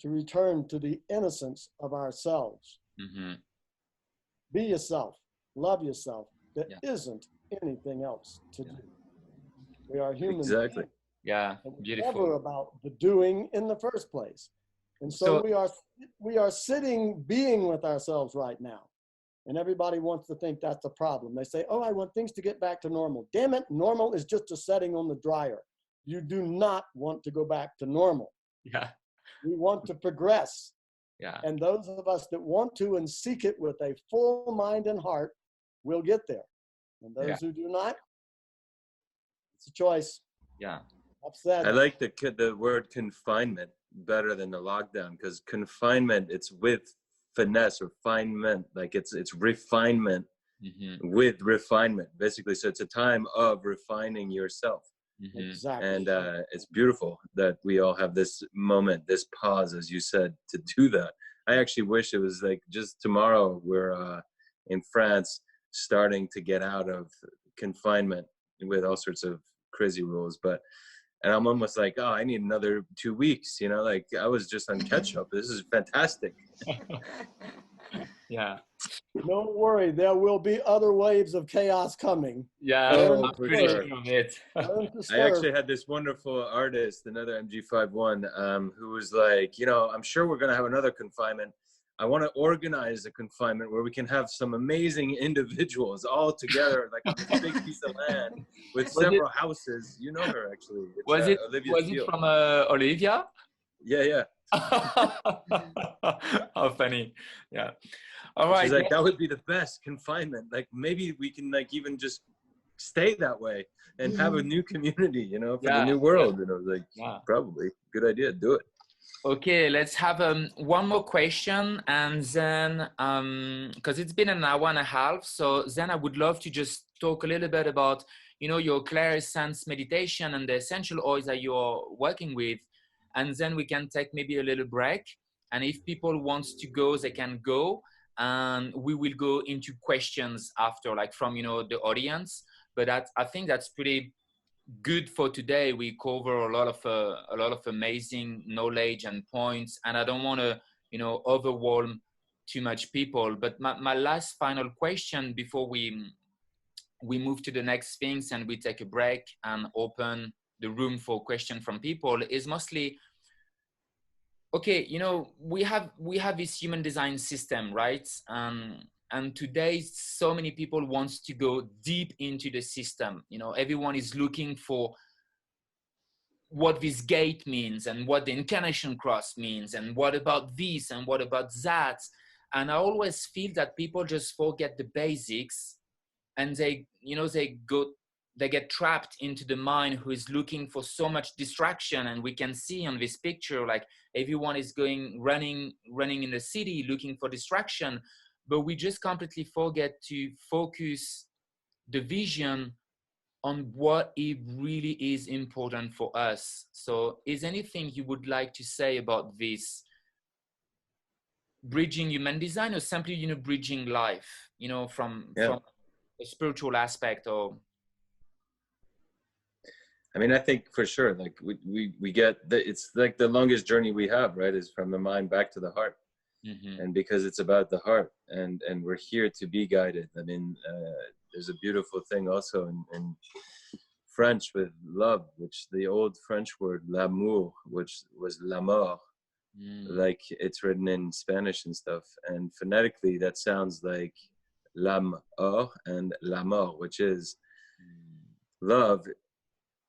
to return to the innocence of ourselves. Be yourself, love yourself. There isn't anything else to do. We are human Exactly. beings. Yeah, beautiful. Never about the doing in the first place. And so we are sitting being with ourselves right now. And everybody wants to think that's a problem. They say, oh, I want things to get back to normal. Damn it, normal is just a setting on the dryer. You do not want to go back to normal. Yeah. We want to progress. Yeah. And those of us that want to and seek it with a full mind and heart will get there. And those who do not, it's a choice. Yeah. Upset. I like the word confinement better than the lockdown, because confinement, it's with finesse, refinement, like it's refinement with refinement, basically. So it's a time of refining yourself. Exactly. And it's beautiful that we all have this moment, this pause, as you said, to do that. I actually wish it was like just tomorrow we're in France starting to get out of confinement with all sorts of crazy rules, and I'm almost like, oh, I need another 2 weeks, you know, like I was just on catch up. This is fantastic. Yeah. Don't worry, there will be other waves of chaos coming. Yeah, I'm pretty sure of it. I actually had this wonderful artist, another MG51, who was like, you know, I'm sure we're going to have another confinement. I want to organize a confinement where we can have some amazing individuals all together, like on this big piece of land with several houses. You know her, actually. It's, was it Olivia from Olivia? Yeah. How funny. Yeah. All right. She's like, that would be the best confinement. Like maybe we can like even just stay that way and have a new community, you know, for the new world. And I was like, probably good idea. Do it. Okay, let's have one more question, and then because it's been an hour and a half, so then I would love to just talk a little bit about, you know, your clairsense meditation and the essential oils that you're working with, and then we can take maybe a little break, and if people want to go, they can go, and we will go into questions after, like from, you know, the audience. But I think that's pretty good for today. We cover a lot of amazing knowledge and points, and I don't want to, you know, overwhelm too much people. But my last final question before we move to the next things and we take a break and open the room for questions from people is mostly, okay, you know, we have this human design system, right? And today, so many people want to go deep into the system. You know, everyone is looking for what this gate means and what the incarnation cross means and what about this and what about that. And I always feel that people just forget the basics, and they, you know, they get trapped into the mind who is looking for so much distraction. And we can see on this picture, like everyone is running in the city looking for distraction, but we just completely forget to focus the vision on what it really is important for us. So is anything you would like to say about this, bridging human design, or simply, you know, bridging life, you know, from a spiritual aspect? Or I mean, I think for sure, like we get that it's like the longest journey we have, right, is from the mind back to the heart. And because it's about the heart, and we're here to be guided. I mean, there's a beautiful thing also in French with love, which the old French word l'amour, which was la mort, like it's written in Spanish and stuff, and phonetically that sounds like l'âme or and la mort, which is love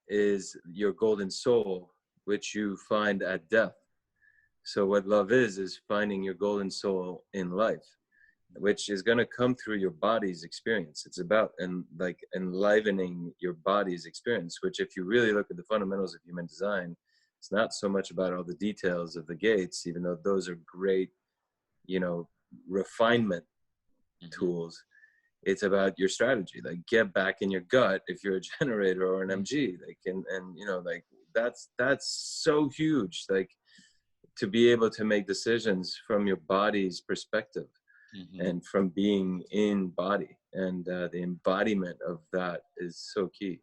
is your golden soul, which you find at death. So what love is finding your golden soul in life, which is going to come through your body's experience. It's about like enlivening your body's experience, which if you really look at the fundamentals of human design, it's not so much about all the details of the gates, even though those are great, you know, refinement tools. It's about your strategy, like get back in your gut if you're a generator or an MG, like, and you know, like that's so huge, like to be able to make decisions from your body's perspective and from being in body, and the embodiment of that is so key.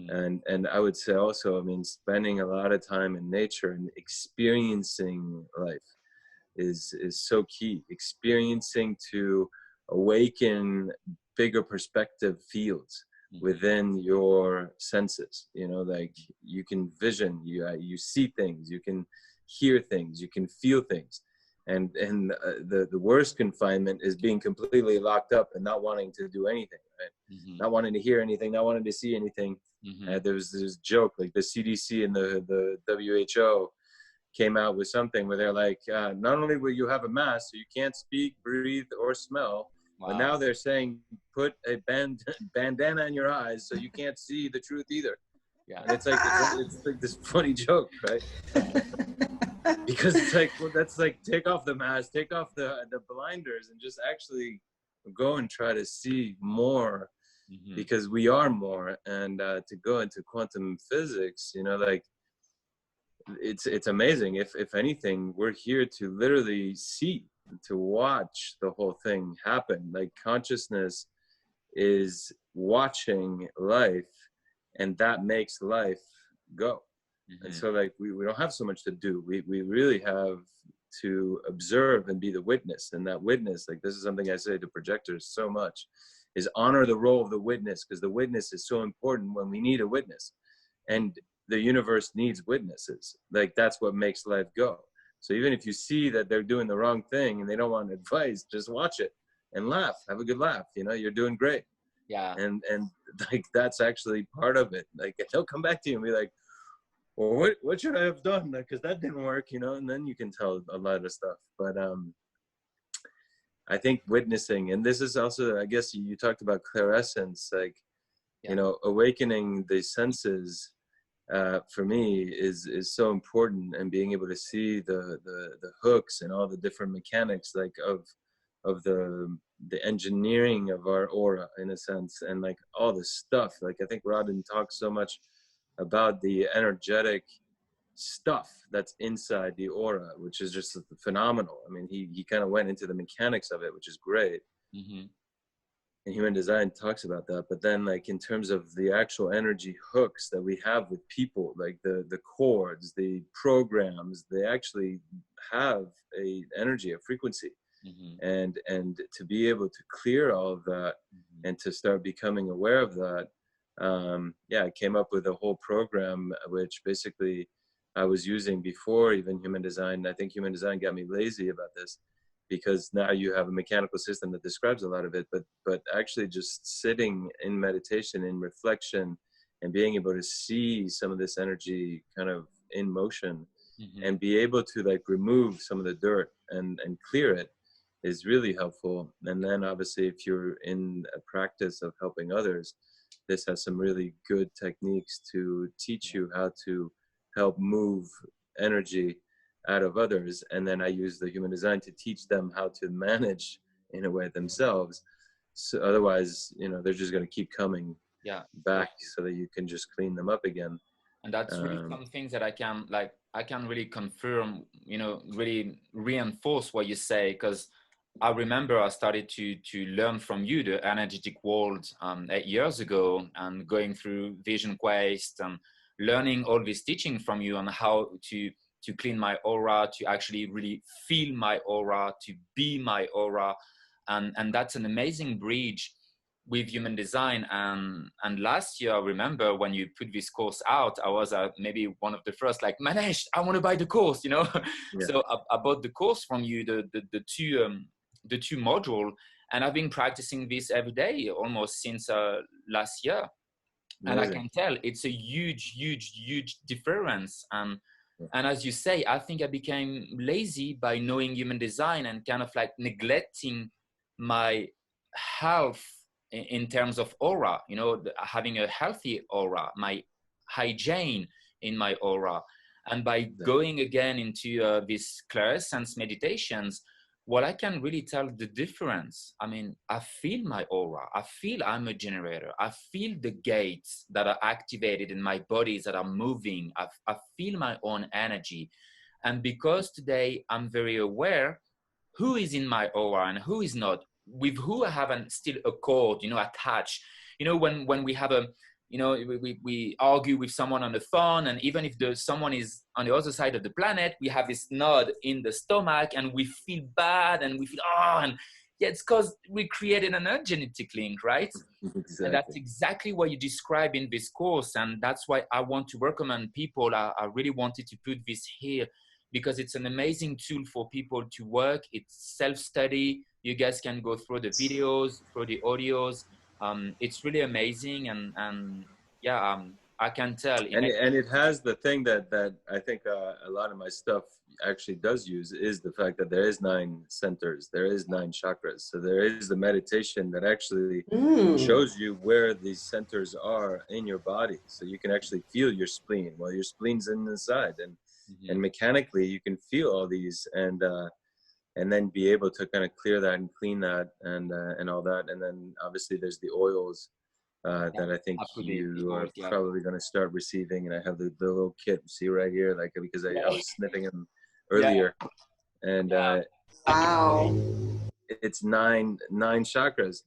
And I would say also, I mean, spending a lot of time in nature and experiencing life is so key. Experiencing to awaken bigger perspective fields within your senses, you know, like you can vision, you see things, you can hear things, you can feel things. And the worst confinement is being completely locked up and not wanting to do anything, right? Not wanting to hear anything, not wanting to see anything. There was this joke, like the CDC and the WHO came out with something where they're like, not only will you have a mask, so you can't speak, breathe, or smell, but now they're saying put a bandana in your eyes so you can't see the truth either. And it's like this funny joke, right? Because it's like, well, that's like, take off the mask, take off the blinders, and just actually go and try to see more, because we are more. And to go into quantum physics, you know, like it's amazing. If anything, we're here to literally see, to watch the whole thing happen. Like consciousness is watching life, and that makes life go. And so like we don't have so much to do. We really have to observe and be the witness. And that witness, like this is something I say to projectors so much, is honor the role of the witness, because the witness is so important when we need a witness. And the universe needs witnesses. Like that's what makes life go. So even if you see that they're doing the wrong thing and they don't want advice, just watch it and laugh, have a good laugh. You know, you're doing great. And like that's actually part of it. Like they'll come back to you and be like, well, what should I have done? Because that didn't work, you know. And then you can tell a lot of stuff. But I think witnessing, and this is also, I guess you talked about clairescence, like you know, awakening the senses. For me is so important, and being able to see the hooks and all the different mechanics, like of the engineering of our aura, in a sense, and like all this stuff. Like I think Rodin talks so much about the energetic stuff that's inside the aura, which is just phenomenal. I mean, he kind of went into the mechanics of it, which is great. And human design talks about that. But then like in terms of the actual energy hooks that we have with people, like the chords, the programs, they actually have a energy, a frequency. And to be able to clear all of that and to start becoming aware of that, I came up with a whole program, which basically I was using before even human design. I think human design got me lazy about this, because now you have a mechanical system that describes a lot of it, but actually just sitting in meditation, in reflection, and being able to see some of this energy kind of in motion, and be able to like remove some of the dirt and clear it is really helpful. And then obviously if you're in a practice of helping others, this has some really good techniques to teach you how to help move energy out of others. And then I use the human design to teach them how to manage in a way themselves. So otherwise, you know, they're just going to keep coming back so that you can just clean them up again. And that's really something that I can really confirm, you know, really reinforce what you say, because I remember I started to learn from you the energetic world 8 years ago, and going through Vision Quest and learning all this teaching from you on how to clean my aura, to actually really feel my aura, to be my aura. And that's an amazing bridge with human design. And last year, I remember when you put this course out, I was maybe one of the first, like, Manex, I want to buy the course, you know. Yeah. So I bought the course from you, the two module, and I've been practicing this every day almost since last year. Amazing. And I can tell it's a huge difference. And as you say, I think I became lazy by knowing human design and kind of like neglecting my health in terms of aura, you know, having a healthy aura, my hygiene in my aura. And by going again into these clairessence meditations, well, I can really tell the difference. I mean, I feel my aura. I feel I'm a generator. I feel the gates that are activated in my bodies that are moving. I feel my own energy. And because today I'm very aware who is in my aura and who is not, with who I haven't still a cord, you know, attached. You know, when we have we argue with someone on the phone, and even if someone is on the other side of the planet, we have this knot in the stomach and we feel bad and we feel, and yeah, it's because we created an energetic link, right? Exactly. And that's exactly what you describe in this course. And that's why I want to recommend people. I really wanted to put this here because it's an amazing tool for people to work. It's self-study. You guys can go through the videos, through the audios. It's really amazing, and yeah, I can tell. And it has the thing that I think a lot of my stuff actually does use is the fact that there is 9 centers, there is 9 chakras. So there is the meditation that actually shows you where these centers are in your body. So you can actually feel your spleen. Well, your spleen's in the side, and mechanically you can feel all these, and then be able to kind of clear that and clean that and all that. And then obviously there's the oils that I think you are probably going to start receiving. And I have the little kit, see right here, like, because I was sniffing them earlier. And wow, it's nine chakras.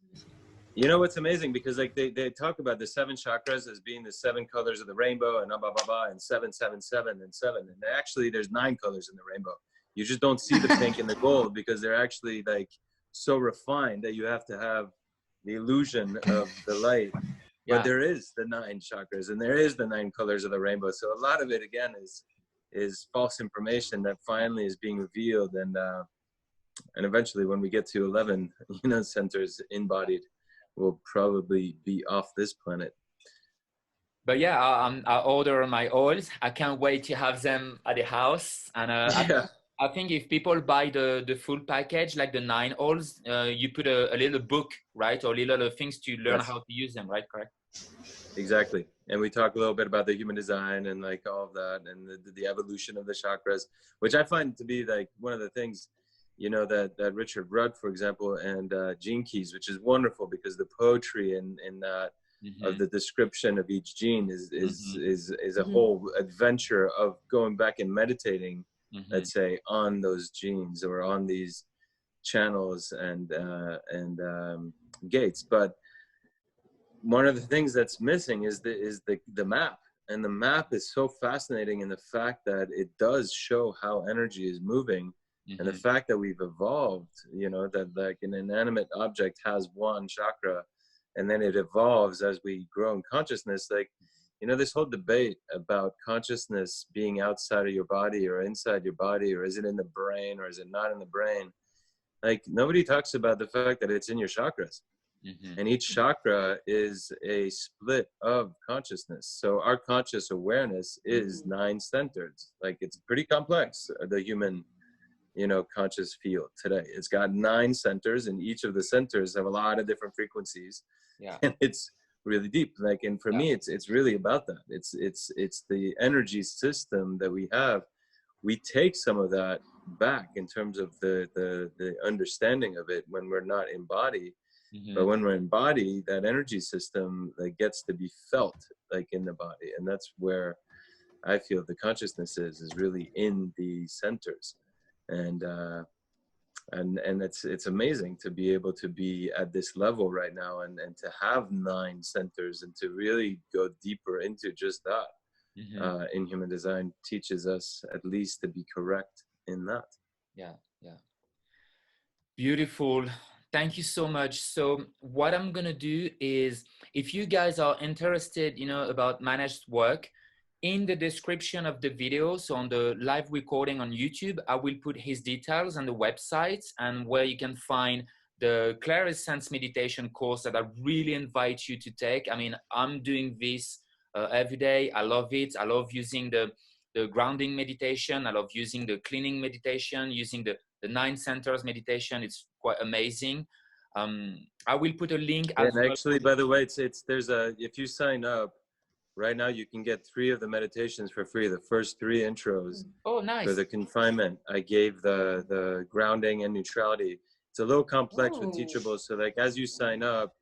You know what's amazing, because like they talk about the 7 chakras as being the 7 colors of the rainbow, and blah blah blah, and 7 7 7 and 7, and actually there's 9 colors in the rainbow. You just don't see the pink and the gold because they're actually like so refined that you have to have the illusion of the light. But there is the 9 chakras, and there is the 9 colors of the rainbow. So a lot of it again is false information that finally is being revealed, and eventually when we get to 11, centers embodied, we'll probably be off this planet. But yeah, I order my oils. I can't wait to have them at the house. And I think if people buy the full package, like the 9 oils, you put a little book, right? Or little things to learn how to use them, right? Correct? Exactly. And we talk a little bit about the human design and like all of that, and the evolution of the chakras, which I find to be like one of the things, that Richard Rudd, for example, and Gene Keys, which is wonderful, because the poetry in that of the description of each gene is a whole adventure of going back and meditating, let's say, on those genes or on these channels and gates. But one of the things that's missing is the map. And the map is so fascinating in the fact that it does show how energy is moving. And the fact that we've evolved, that like an inanimate object has 1 chakra, and then it evolves as we grow in consciousness. Like, this whole debate about consciousness being outside of your body or inside your body, or is it in the brain or is it not in the brain? Like, nobody talks about the fact that it's in your chakras. And each chakra is a split of consciousness. So our conscious awareness is 9 centers. Like, it's pretty complex, the human conscious field today. It's got 9 centers, and each of the centers have a lot of different frequencies. And it's really deep. Like, and for me, it's really about that. It's the energy system that we have. We take some of that back in terms of the understanding of it when we're not in body, But when we're in body, that energy system like gets to be felt like in the body. And that's where I feel the consciousness is really in the centers. And it's amazing to be able to be at this level right now and to have 9 centers and to really go deeper into just that. In human design teaches us at least to be correct in that. Yeah. Beautiful. Thank you so much. So what I'm going to do is, if you guys are interested, about Manex's work, in the description of the video, so on the live recording on YouTube, I will put his details and the websites and where you can find the Clairessence meditation course that I really invite you to take. I mean, I'm doing this every day. I love it. I love using the grounding meditation. I love using the cleaning meditation, using the 9 centers meditation. It's quite amazing. I will put a link. And actually, by the way, if you sign up right now, you can get 3 of the meditations for free. The first 3 intros. Oh, nice. For the confinement, I gave the grounding and neutrality. It's a little complex with teachable. So like as you sign up,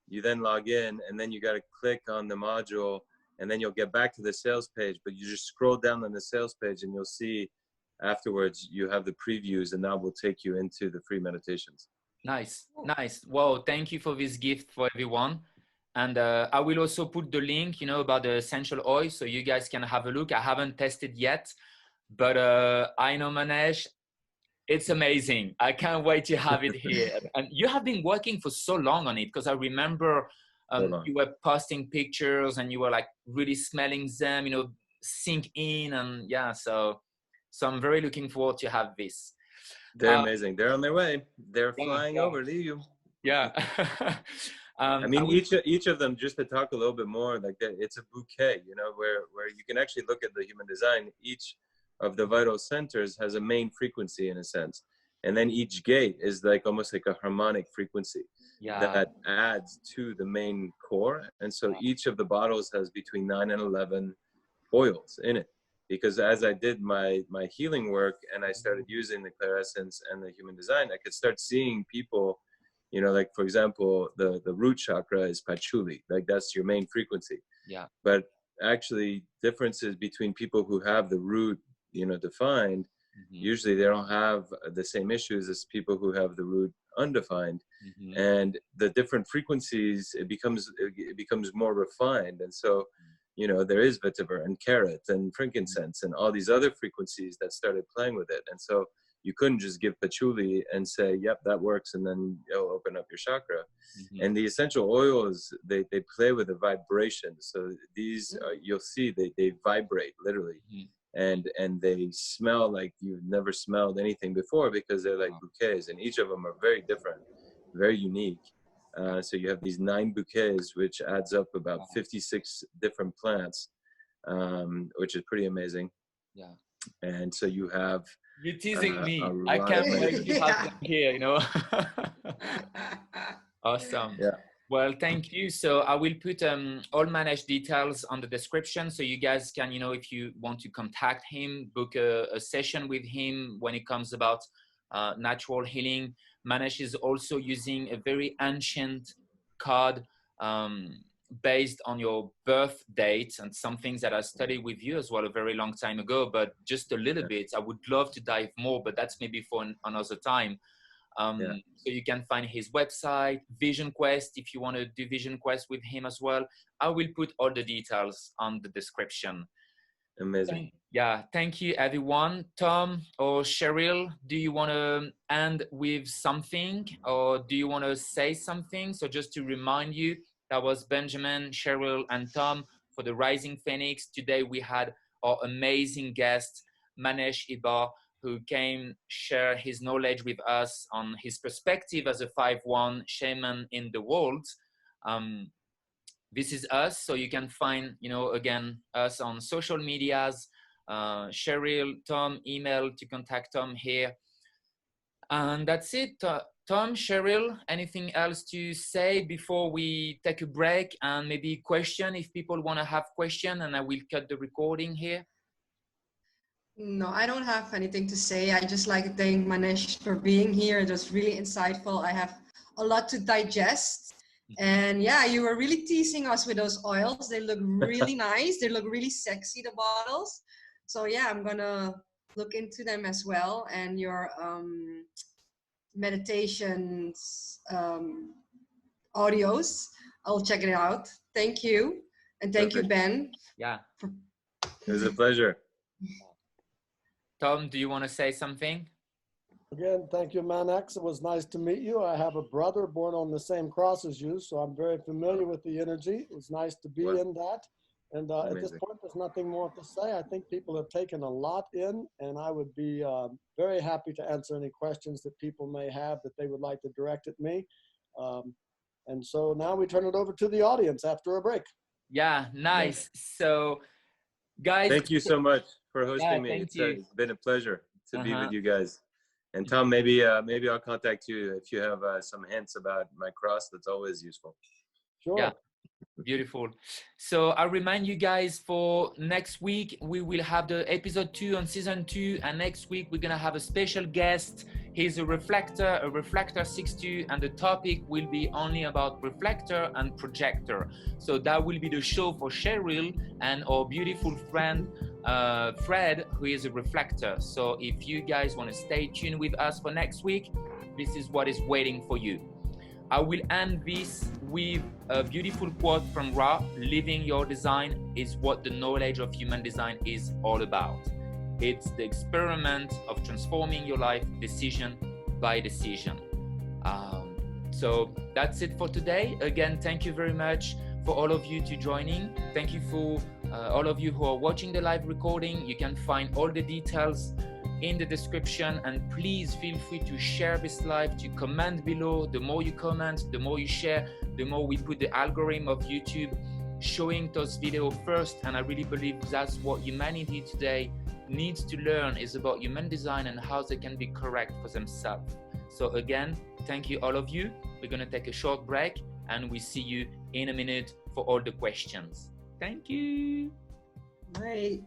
you then log in and then you got to click on the module and then you'll get back to the sales page, but you just scroll down on the sales page and you'll see afterwards you have the previews and that will take you into the free meditations. Nice. Wow, thank you for this gift for everyone. And I will also put the link, about the essential oil so you guys can have a look. I haven't tested yet, but I know Manex, it's amazing. I can't wait to have it here. And you have been working for so long on it, because I remember you were posting pictures and you were like really smelling them, sink in. And yeah, so I'm very looking forward to have this. They're amazing. They're on their way. They're flying over to you. Yeah. I mean, each of them, just to talk a little bit more, like it's a bouquet, where you can actually look at the human design. Each of the vital centers has a main frequency in a sense. And then each gate is like almost like a harmonic frequency that adds to the main core. And so each of the bottles has between 9 and 11 oils in it. Because as I did my healing work and I started using the Clairessence and the human design, I could start seeing people, like for example, the root chakra is patchouli, like that's your main frequency. Yeah. But actually differences between people who have the root, defined, usually they don't have the same issues as people who have the root undefined. And the different frequencies, it becomes more refined. And so, there is vetiver and carrot and frankincense and all these other frequencies that started playing with it. And so you couldn't just give patchouli and say, yep, that works, and then you'll open up your chakra. And the essential oils, they play with the vibration. So these, you'll see, they vibrate literally. And they smell like you've never smelled anything before, because they're like bouquets, and each of them are very different, very unique. So you have these 9 bouquets, which adds up about 56 different plants, which is pretty amazing. Yeah. And so you have... You're teasing me. I can't wait to have them here, Awesome. Yeah. Well, thank you. So I will put all Manex details on the description, so you guys can, if you want to contact him, book a session with him when it comes about natural healing. Manex is also using a very ancient card based on your birth date, and some things that I studied with you as well a very long time ago, but just a little bit. I would love to dive more, but that's maybe for another time. So you can find his website, Vision Quest, if you want to do Vision Quest with him as well. I will put all the details on the description. Amazing. Thank you, everyone. Tom or Cheryl, do you want to end with something, or do you want to say something? So just to remind you, that was Benjamin, Cheryl, and Tom for the Rising Phoenix. Today we had our amazing guest, Manex Ibar, who came share his knowledge with us on his perspective as a 5-1 shaman in the world. This is us, so you can find, again, us on social medias. Cheryl, Tom, email to contact Tom here. And that's it. Tom, Cheryl, anything else to say before we take a break, and maybe question if people want to have question, and I will cut the recording here. No, I don't have anything to say. I just like to thank Manex for being here. It was really insightful. I have a lot to digest. And yeah, you were really teasing us with those oils. They look really nice. They look really sexy, the bottles. So yeah, I'm gonna look into them as well. And your meditations audios, I'll check it out. Thank you. And thank you, Ben. Yeah. It was a pleasure. Tom, do you want to say something? Again, thank you, Manex. It was nice to meet you. I have a brother born on the same cross as you, so I'm very familiar with the energy. It was nice to be in that. And at this point, there's nothing more to say. I think people have taken a lot in, and I would be very happy to answer any questions that people may have that they would like to direct at me. And so now we turn it over to the audience after a break. Yeah, nice. So, guys. Thank you so much for hosting me. It's been a pleasure to be with you guys. And Tom, maybe I'll contact you if you have some hints about my cross. That's always useful. Sure. Yeah. Beautiful. So I remind you guys, for next week, we will have the episode 2 on season 2. And next week, we're going to have a special guest. He's a reflector 6-2. And the topic will be only about reflector and projector. So that will be the show for Cheryl and our beautiful friend, Fred, who is a reflector. So if you guys want to stay tuned with us for next week, this is what is waiting for you. I will end this with a beautiful quote from Ra: "Living your design is what the knowledge of human design is all about. It's the experiment of transforming your life decision by decision." So that's it for today. Again, thank you very much for all of you to joining. Thank you for all of you who are watching the live recording. You can find all the details in the description, and please feel free to share this live, to comment below. The more you comment, the more you share, the more we put the algorithm of YouTube showing those videos first. And I really believe that's what humanity today needs to learn, is about human design and how they can be correct for themselves. So again, thank you all of you. We're going to take a short break, and we see you in a minute for all the questions. Thank you. Bye.